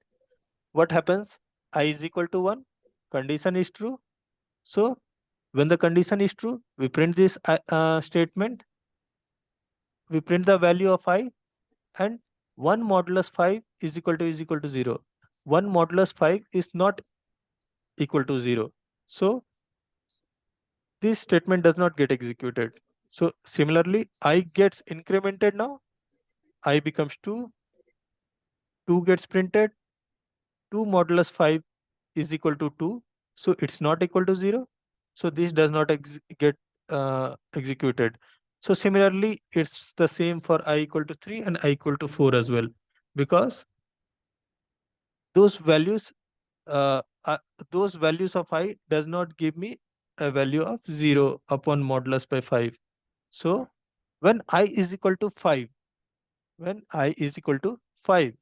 A: What happens? I is equal to 1, condition is true. So when the condition is true, we print this statement, we print the value of I, and 1 modulus 5 is equal to 0. 1 modulus 5 is not equal to 0. So this statement does not get executed. So similarly, I gets incremented now. I becomes 2. 2 gets printed. 2 modulus 5 is equal to 2. So it's not equal to 0. So this does not get executed. So similarly, it's the same for I equal to 3 and I equal to 4 as well, because those values uh, uh, those values of I does not give me a value of 0 upon modulus by 5. So when I is equal to 5, when I is equal to 5,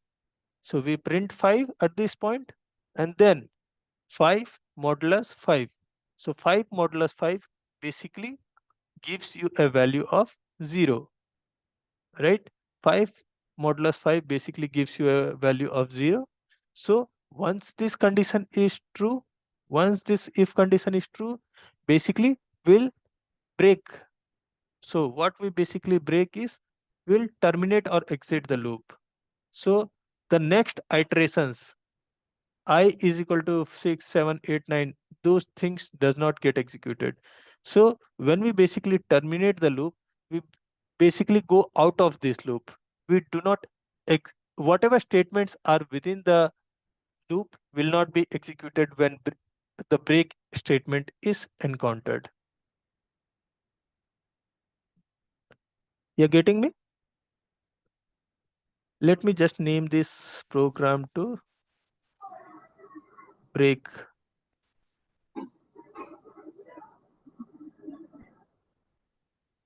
A: so we print 5 at this point, and then 5 modulus 5. So 5 modulus 5 basically gives you a value of 0, right? 5 modulus 5 basically gives you a value of 0. So once this condition is true, once this if condition is true, basically we'll break. So what we basically break is we'll terminate or exit the loop. So the next iterations I is equal to 6, 7, 8, 9, those things does not get executed. So when we basically terminate the loop, we basically go out of this loop. We do not, whatever statements are within the loop will not be executed when the break statement is encountered. You're getting me? Let me just name this program to break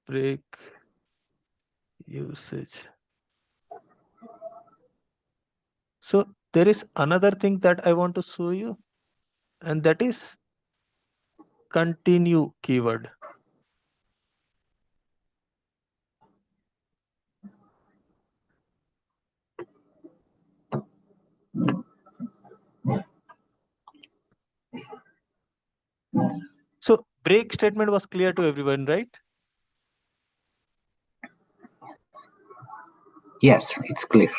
A: break usage. So there is another thing that I want to show you, and that is continue keyword. So break statement was clear to everyone, right?
D: Yes, it's clear.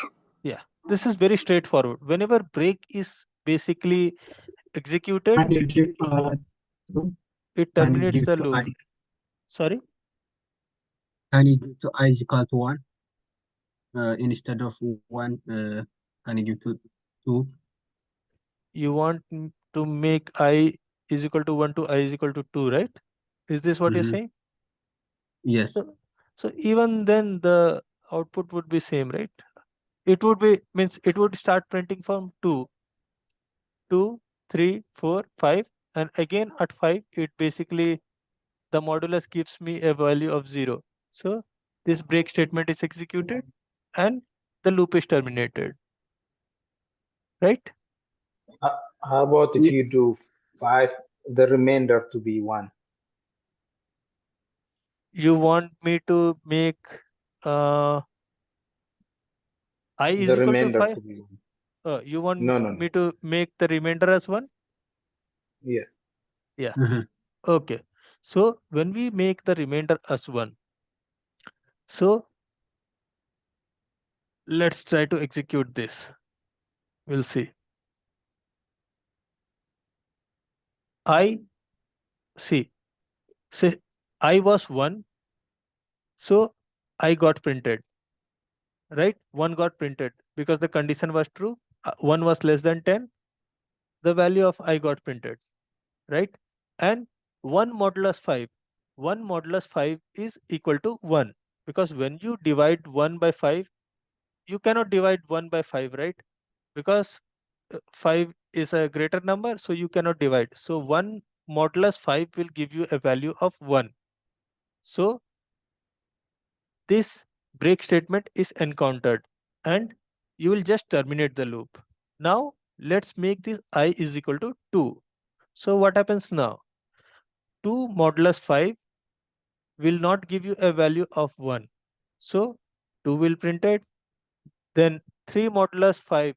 A: Yeah, this is very straightforward. Whenever break is basically executed,
C: Can you give
A: it
C: can you
A: terminates
C: give
A: the
C: to
A: loop.
C: I
A: Sorry,
C: can you give to I is equal to 1 instead of 1 can you give to 2?
A: you want to make I is equal to 1 to I is equal to 2, right? Is this what you're saying?
C: Yes.
A: So even then the output would be same, right? It would be means it would start printing from 2, 2, 3, 4, 5, and again at 5 it basically the modulus gives me a value of 0. So this break statement is executed and the loop is terminated, right?
B: How about if
C: Ye-
B: you do 5, the remainder to be 1?
A: You want me to make uh, I
B: The
A: is equal to
B: remainder
A: 5?
B: to be 1.
A: You want
B: No, no,
A: me
B: no.
A: to make the remainder as 1?
B: Yeah.
A: Yeah.
C: Mhm.
A: Okay. So when we make the remainder as 1, so let's try to execute this. We'll see. I see. Say I was 1, so I got printed, right? 1 got printed because the condition was true. 1 was less than 10, the value of I got printed, right? And 1 modulus 5, 1 modulus 5 is equal to 1, because when you divide 1 by 5, you cannot divide 1 by 5, right? Because 5 is a greater number, so you cannot divide. So 1 modulus 5 will give you a value of 1. So this break statement is encountered and you will just terminate the loop. Now let's make this I is equal to 2. So what happens now? 2 modulus 5 will not give you a value of 1. So 2 will print it. Then 3 modulus 5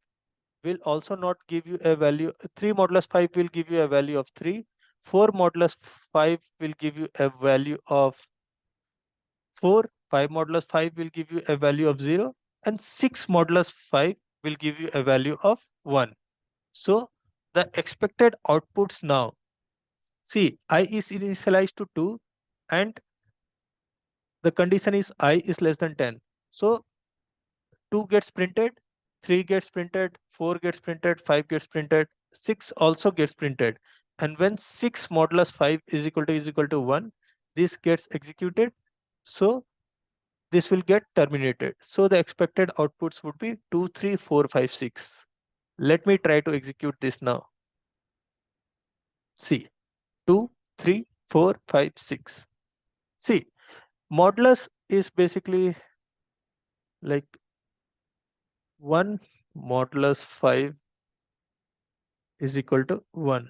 A: will also not give you a value. 3 modulus 5 will give you a value of 3. 4 modulus 5 will give you a value of 4. 5 modulus 5 will give you a value of 0. And 6 modulus 5 will give you a value of 1. So the expected outputs now, see, I is initialized to 2 and the condition is I is less than 10. So 2 gets printed, 3 gets printed, 4 gets printed, 5 gets printed, 6 also gets printed. And when 6 modulus 5 is equal to 1, this gets executed. So this will get terminated. So the expected outputs would be 2, 3, 4, 5, 6. Let me try to execute this now. See, 2, 3, 4, 5, 6. See, modulus is basically like 1 modulus 5 is equal to 1.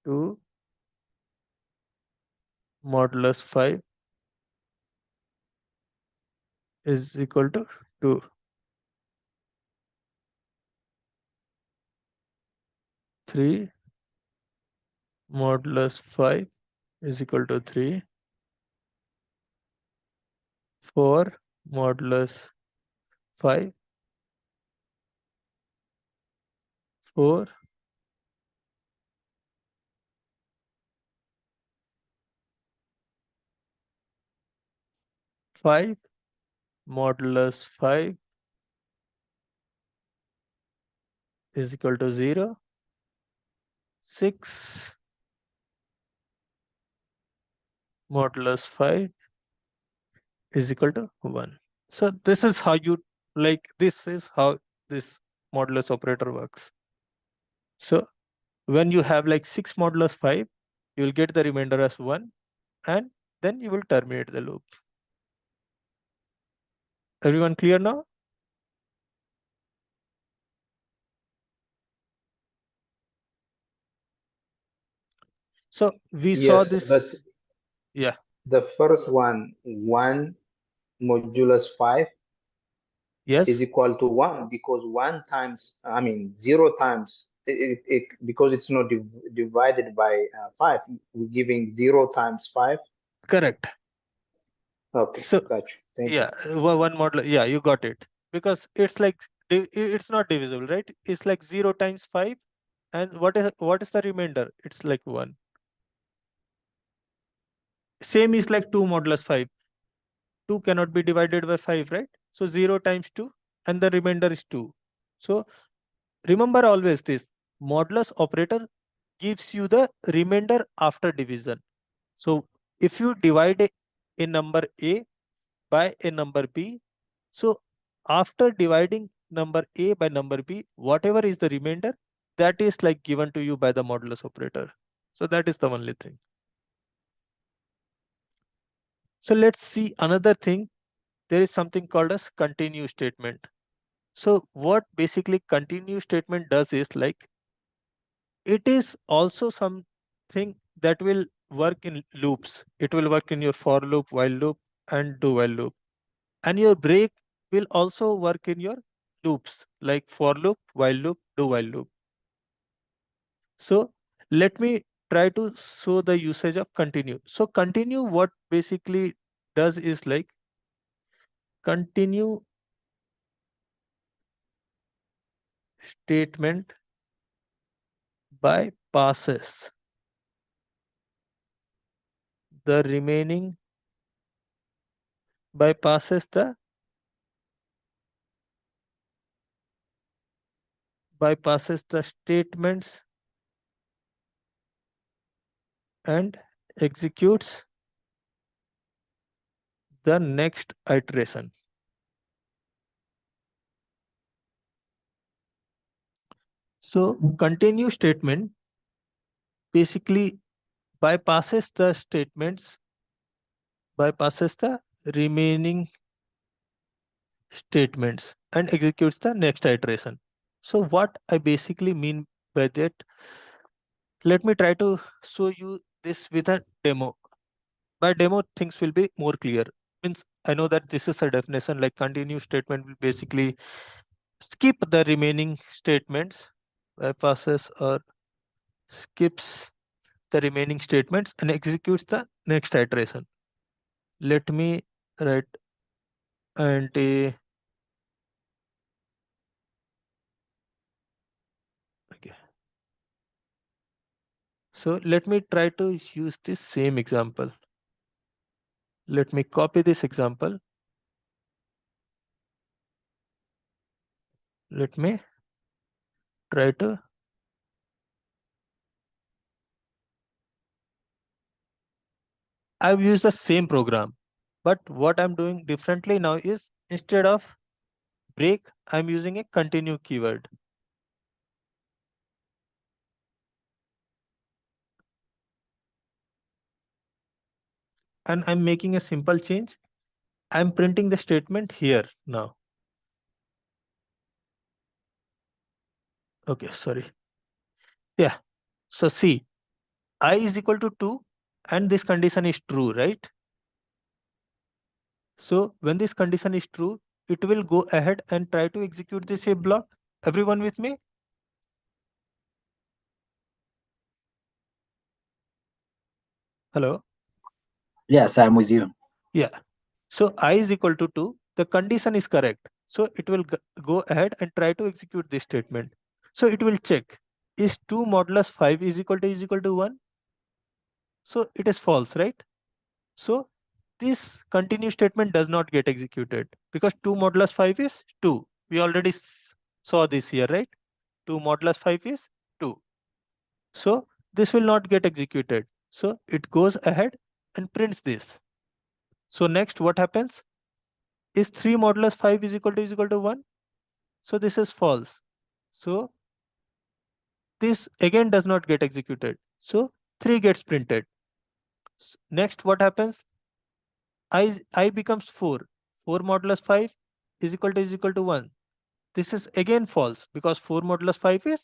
A: 2 modulus 5 is equal to 2. 3 modulus 5 is equal to 3. 4 modulus 5, 4. 5 modulus 5 is equal to 0. 6 modulus 5 is equal to 1. So this is how you this is how this modulus operator works. So when you have like 6 modulus 5, you will get the remainder as 1 and then you will terminate the loop. Everyone clear now? So we saw
B: Yes,
A: this.
B: but
A: Yeah,
B: the first one, 1 modulus 5
A: yes,
B: is equal to 1 because 1 times, I mean, 0 times, because it's not divided by 5, we're giving 0 times 5.
A: correct.
B: Okay,
A: So
B: gotcha. Thank you.
A: yeah, one model. Yeah, you got it. Because it's like it's not divisible, right? It's like 0 times 5. And what is the remainder? It's like 1. Same is like 2 modulus 5. 2 cannot be divided by 5, right? So 0 times 2 and the remainder is 2. So remember always this modulus operator gives you the remainder after division. So if you divide a number A by a number B, so after dividing number A by number B, whatever is the remainder, that is like given to you by the modulus operator. So that is the only thing. So let's see another thing. There is something called as continue statement. So what basically continue statement does is like it is also something that will work in loops. It will work in your for loop, while loop, and do while loop. And your break will also work in your loops like for loop, while loop, do while loop. So let me try to show the usage of continue. So continue what basically does is like continue statement bypasses the remaining bypasses the statements and executes the next iteration. So continue statement basically bypasses the remaining statements and executes the next iteration. So what I basically mean by that, let me try to show you this with a demo. By demo, things will be more clear. Means I know that this is a definition like continue statement will basically skip the remaining statements, bypasses or skips the remaining statements and executes the next iteration. Let me write anti So let me try to use this same example. Let me copy this example. Let me try to I've used the same program, but what I'm doing differently now is instead of break, I'm using a continue keyword. And I'm making a simple change. I'm printing the statement here now. Okay, sorry. Yeah. So see, I is equal to 2 and this condition is true, right? So when this condition is true, it will go ahead and try to execute this if block. Everyone with me? Hello?
D: Yes, I'm with you.
A: Yeah. So I is equal to 2. The condition is correct. So it will go ahead and try to execute this statement. So it will check, is 2 modulus 5 is equal to 1? So it is false, right? So this continue statement does not get executed because 2 modulus 5 is 2. We already saw this here, right? 2 modulus 5 is 2. So this will not get executed. So it goes ahead and prints this. So next what happens? Is 3 modulus 5 is equal to 1? So this is false. So this again does not get executed. So 3 gets printed. Next what happens? I becomes 4. 4 modulus 5 is equal to 1. This is again false because 4 modulus 5 is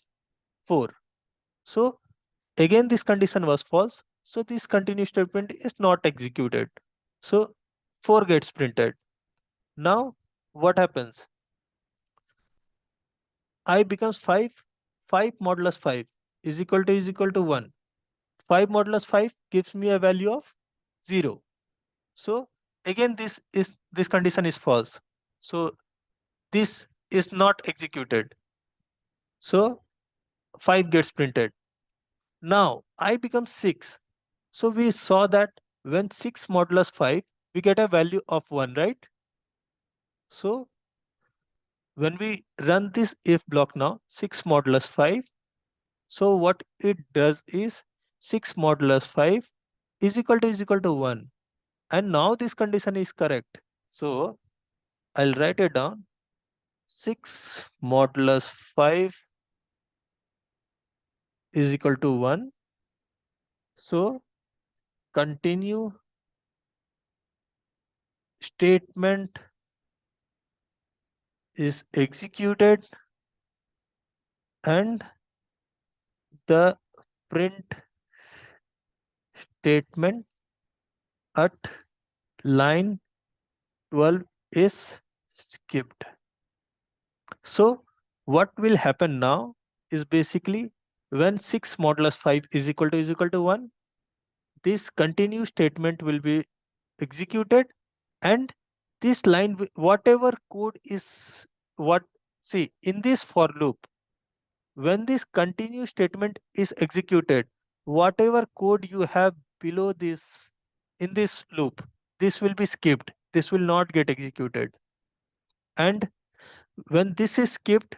A: 4. So again this condition was false. So this continue statement is not executed. So 4 gets printed. Now what happens? I becomes 5. 5 modulus 5 is equal to 1. 5 modulus 5 gives me a value of 0. So again this condition is false. So this is not executed. So 5 gets printed. Now I becomes 6. So we saw that when 6 modulus 5, we get a value of 1, right? So when we run this if block now, 6 modulus 5. So what it does is 6 modulus 5 is equal to 1. And now this condition is correct. So I'll write it down. 6 modulus 5 is equal to 1. So continue statement is executed and the print statement at line 12 is skipped. So what will happen now is basically when 6 modulus 5 is equal to 1, this continue statement will be executed and this line whatever code is what see in this for loop when this continue statement is executed, whatever code you have below this in this loop, this will be skipped. This will not get executed. And when this is skipped,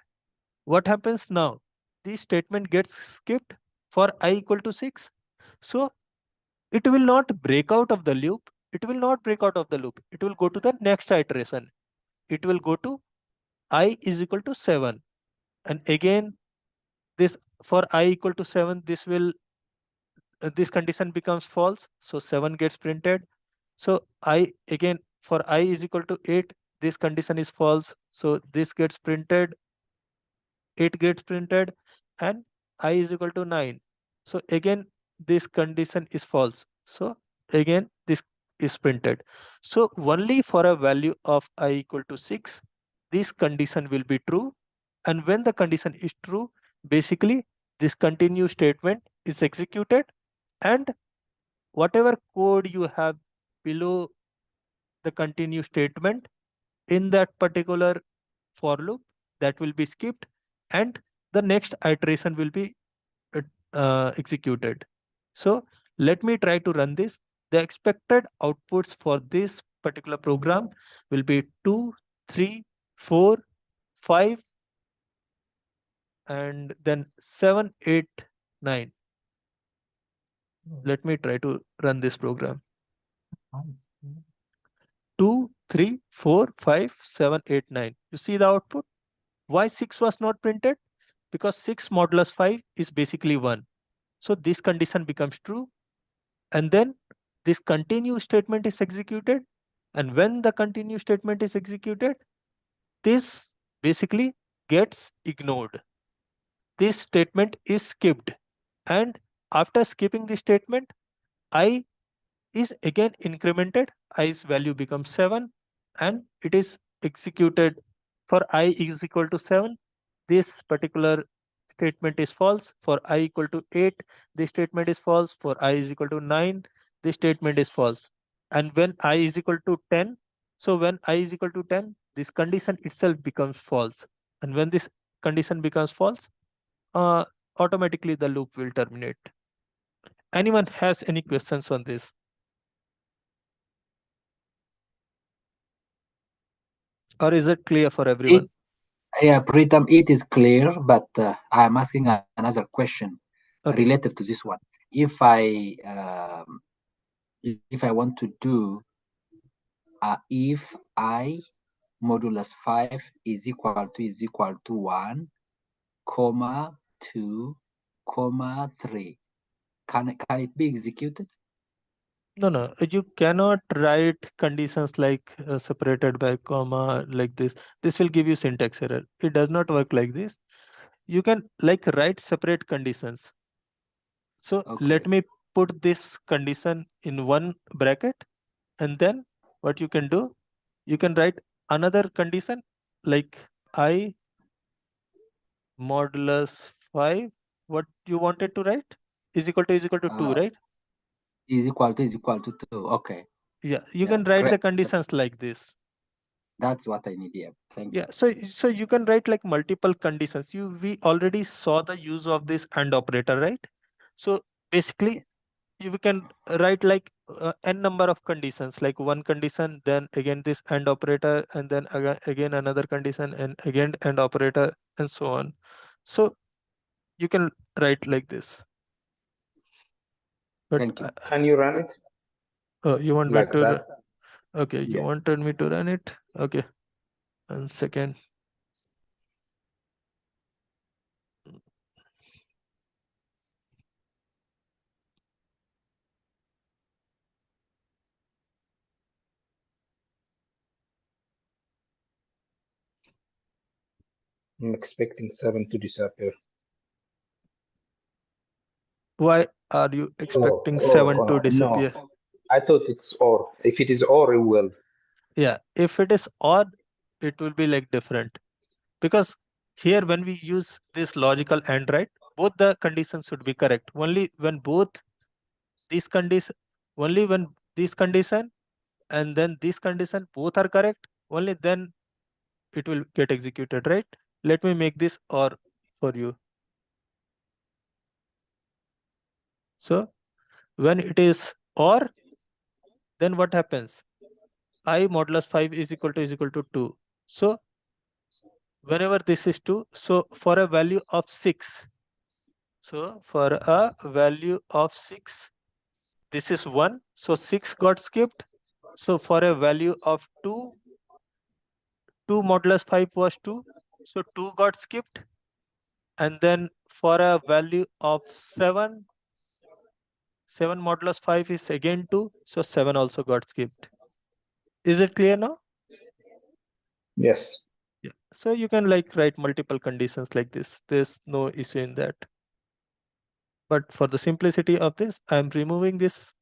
A: what happens now? This statement gets skipped for I equal to 6. So it will not break out of the loop. It will not break out of the loop. It will go to the next iteration. It will go to I is equal to 7. And again, this for I equal to 7, this condition becomes false. So 7 gets printed. So I again for I is equal to 8, this condition is false. So this gets printed, 8 gets printed, and I is equal to 9. So again, this condition is false. So again, this is printed. So only for a value of I equal to 6, this condition will be true. And when the condition is true, basically this continue statement is executed and whatever code you have below the continue statement in that particular for loop that will be skipped and the next iteration will be executed. So let me try to run this. The expected outputs for this particular program will be 2, 3, 4, 5, and then 7, 8, 9. Let me try to run this program. 2, 3, 4, 5, 7, 8, 9. You see the output? Why 6 was not printed? Because 6 modulus 5 is basically 1. So this condition becomes true. And then this continue statement is executed. And when the continue statement is executed, this basically gets ignored. This statement is skipped. And after skipping the statement, I is again incremented. I's value becomes 7 and it is executed for I is equal to 7. This particular statement is false. For I equal to 8, this statement is false. For I is equal to 9, this statement is false. And when I is equal to 10, so when I is equal to 10, this condition itself becomes false. And when this condition becomes false, uh, automatically the loop will terminate. Anyone has any questions on this? Or is it clear for
D: It,
A: everyone?
D: yeah, Pritam, it is clear, but I'm asking another question
A: Okay.
D: related to this one. If I want to do if I modulus 5 is equal to 1, comma 2, comma 3, can it be executed?
A: No, no, you cannot write conditions like separated by comma like this. This will give you syntax error. It does not work like this. You can like write separate conditions. So let
D: Okay.
A: me put this condition in one bracket, and then what you can do, you can write another condition like I modulus 5. What you wanted to write is equal to 2,
D: Uh,
A: right?
D: is equal to 2. Okay.
A: Yeah, you
D: Yeah,
A: can write
D: great.
A: the conditions like this.
D: That's what I need. Yeah. Thank
A: Yeah,
D: you.
A: so you can write like multiple conditions. We already saw the use of this AND operator, right? So basically, we can write like n number of conditions, like one condition, then again this AND operator, and then again another condition, and again AND operator, and so on. So you can write like this. But
D: Thank you.
B: Can you run it
A: oh, you want me
B: like
A: to?
B: that?
A: Okay, you
B: Yeah.
A: wanted me to run it. Okay, 1 second.
B: I'm expecting 7 to disappear.
A: Why are you
B: Oh,
A: expecting
B: oh,
A: 7 to
B: no.
A: disappear?
B: I thought it's or. If it is or, it will.
A: Yeah, if it is odd, it will be like different. Because here when we use this logical AND, right, both the conditions should be correct. These condition, only when this condition and then this condition both are correct, only then it will get executed, right? Let me make this OR for you. So when it is OR, then what happens? I modulus 5 is equal to 2. So whenever this is 2, so for a value of 6, so for a value of 6, this is 1, so 6 got skipped. So for a value of 2, 2 modulus 5 was 2, so 2 got skipped. And then for a value of 7, 7 modulus 5 is again 2, so 7 also got skipped. Is it clear now?
B: Yes.
A: Yeah. So you can like write multiple conditions like this. There's no issue in that. But for the simplicity of this, I'm removing this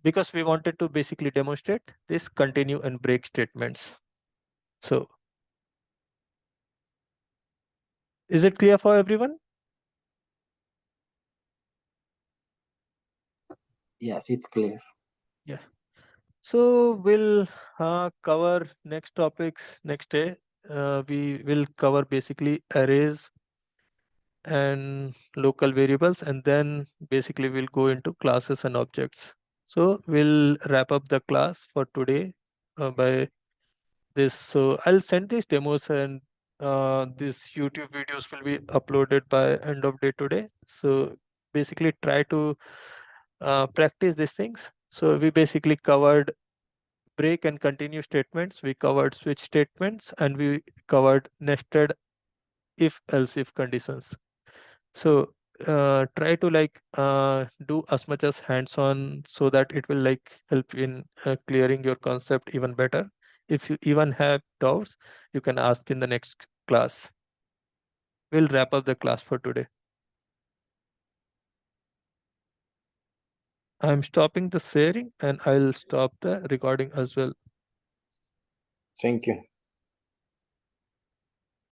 A: because we wanted to basically demonstrate this continue and break statements. So is it clear for everyone?
D: Yes, it's clear.
A: Yeah. So we'll cover next topics next day. We will cover basically arrays and local variables, and then basically we'll go into classes and objects. So we'll wrap up the class for today by this. So I'll send these demos, and these YouTube videos will be uploaded by end of day today. So basically try to practice these things. So we basically covered break and continue statements, we covered switch statements, and we covered nested if else if conditions. So try to like do as much as hands-on so that it will like help in clearing your concept even better. If you even have doubts, you can ask in the next class. We'll wrap up the class for today. I'm stopping the sharing and I'll stop the recording as well.
B: Thank you.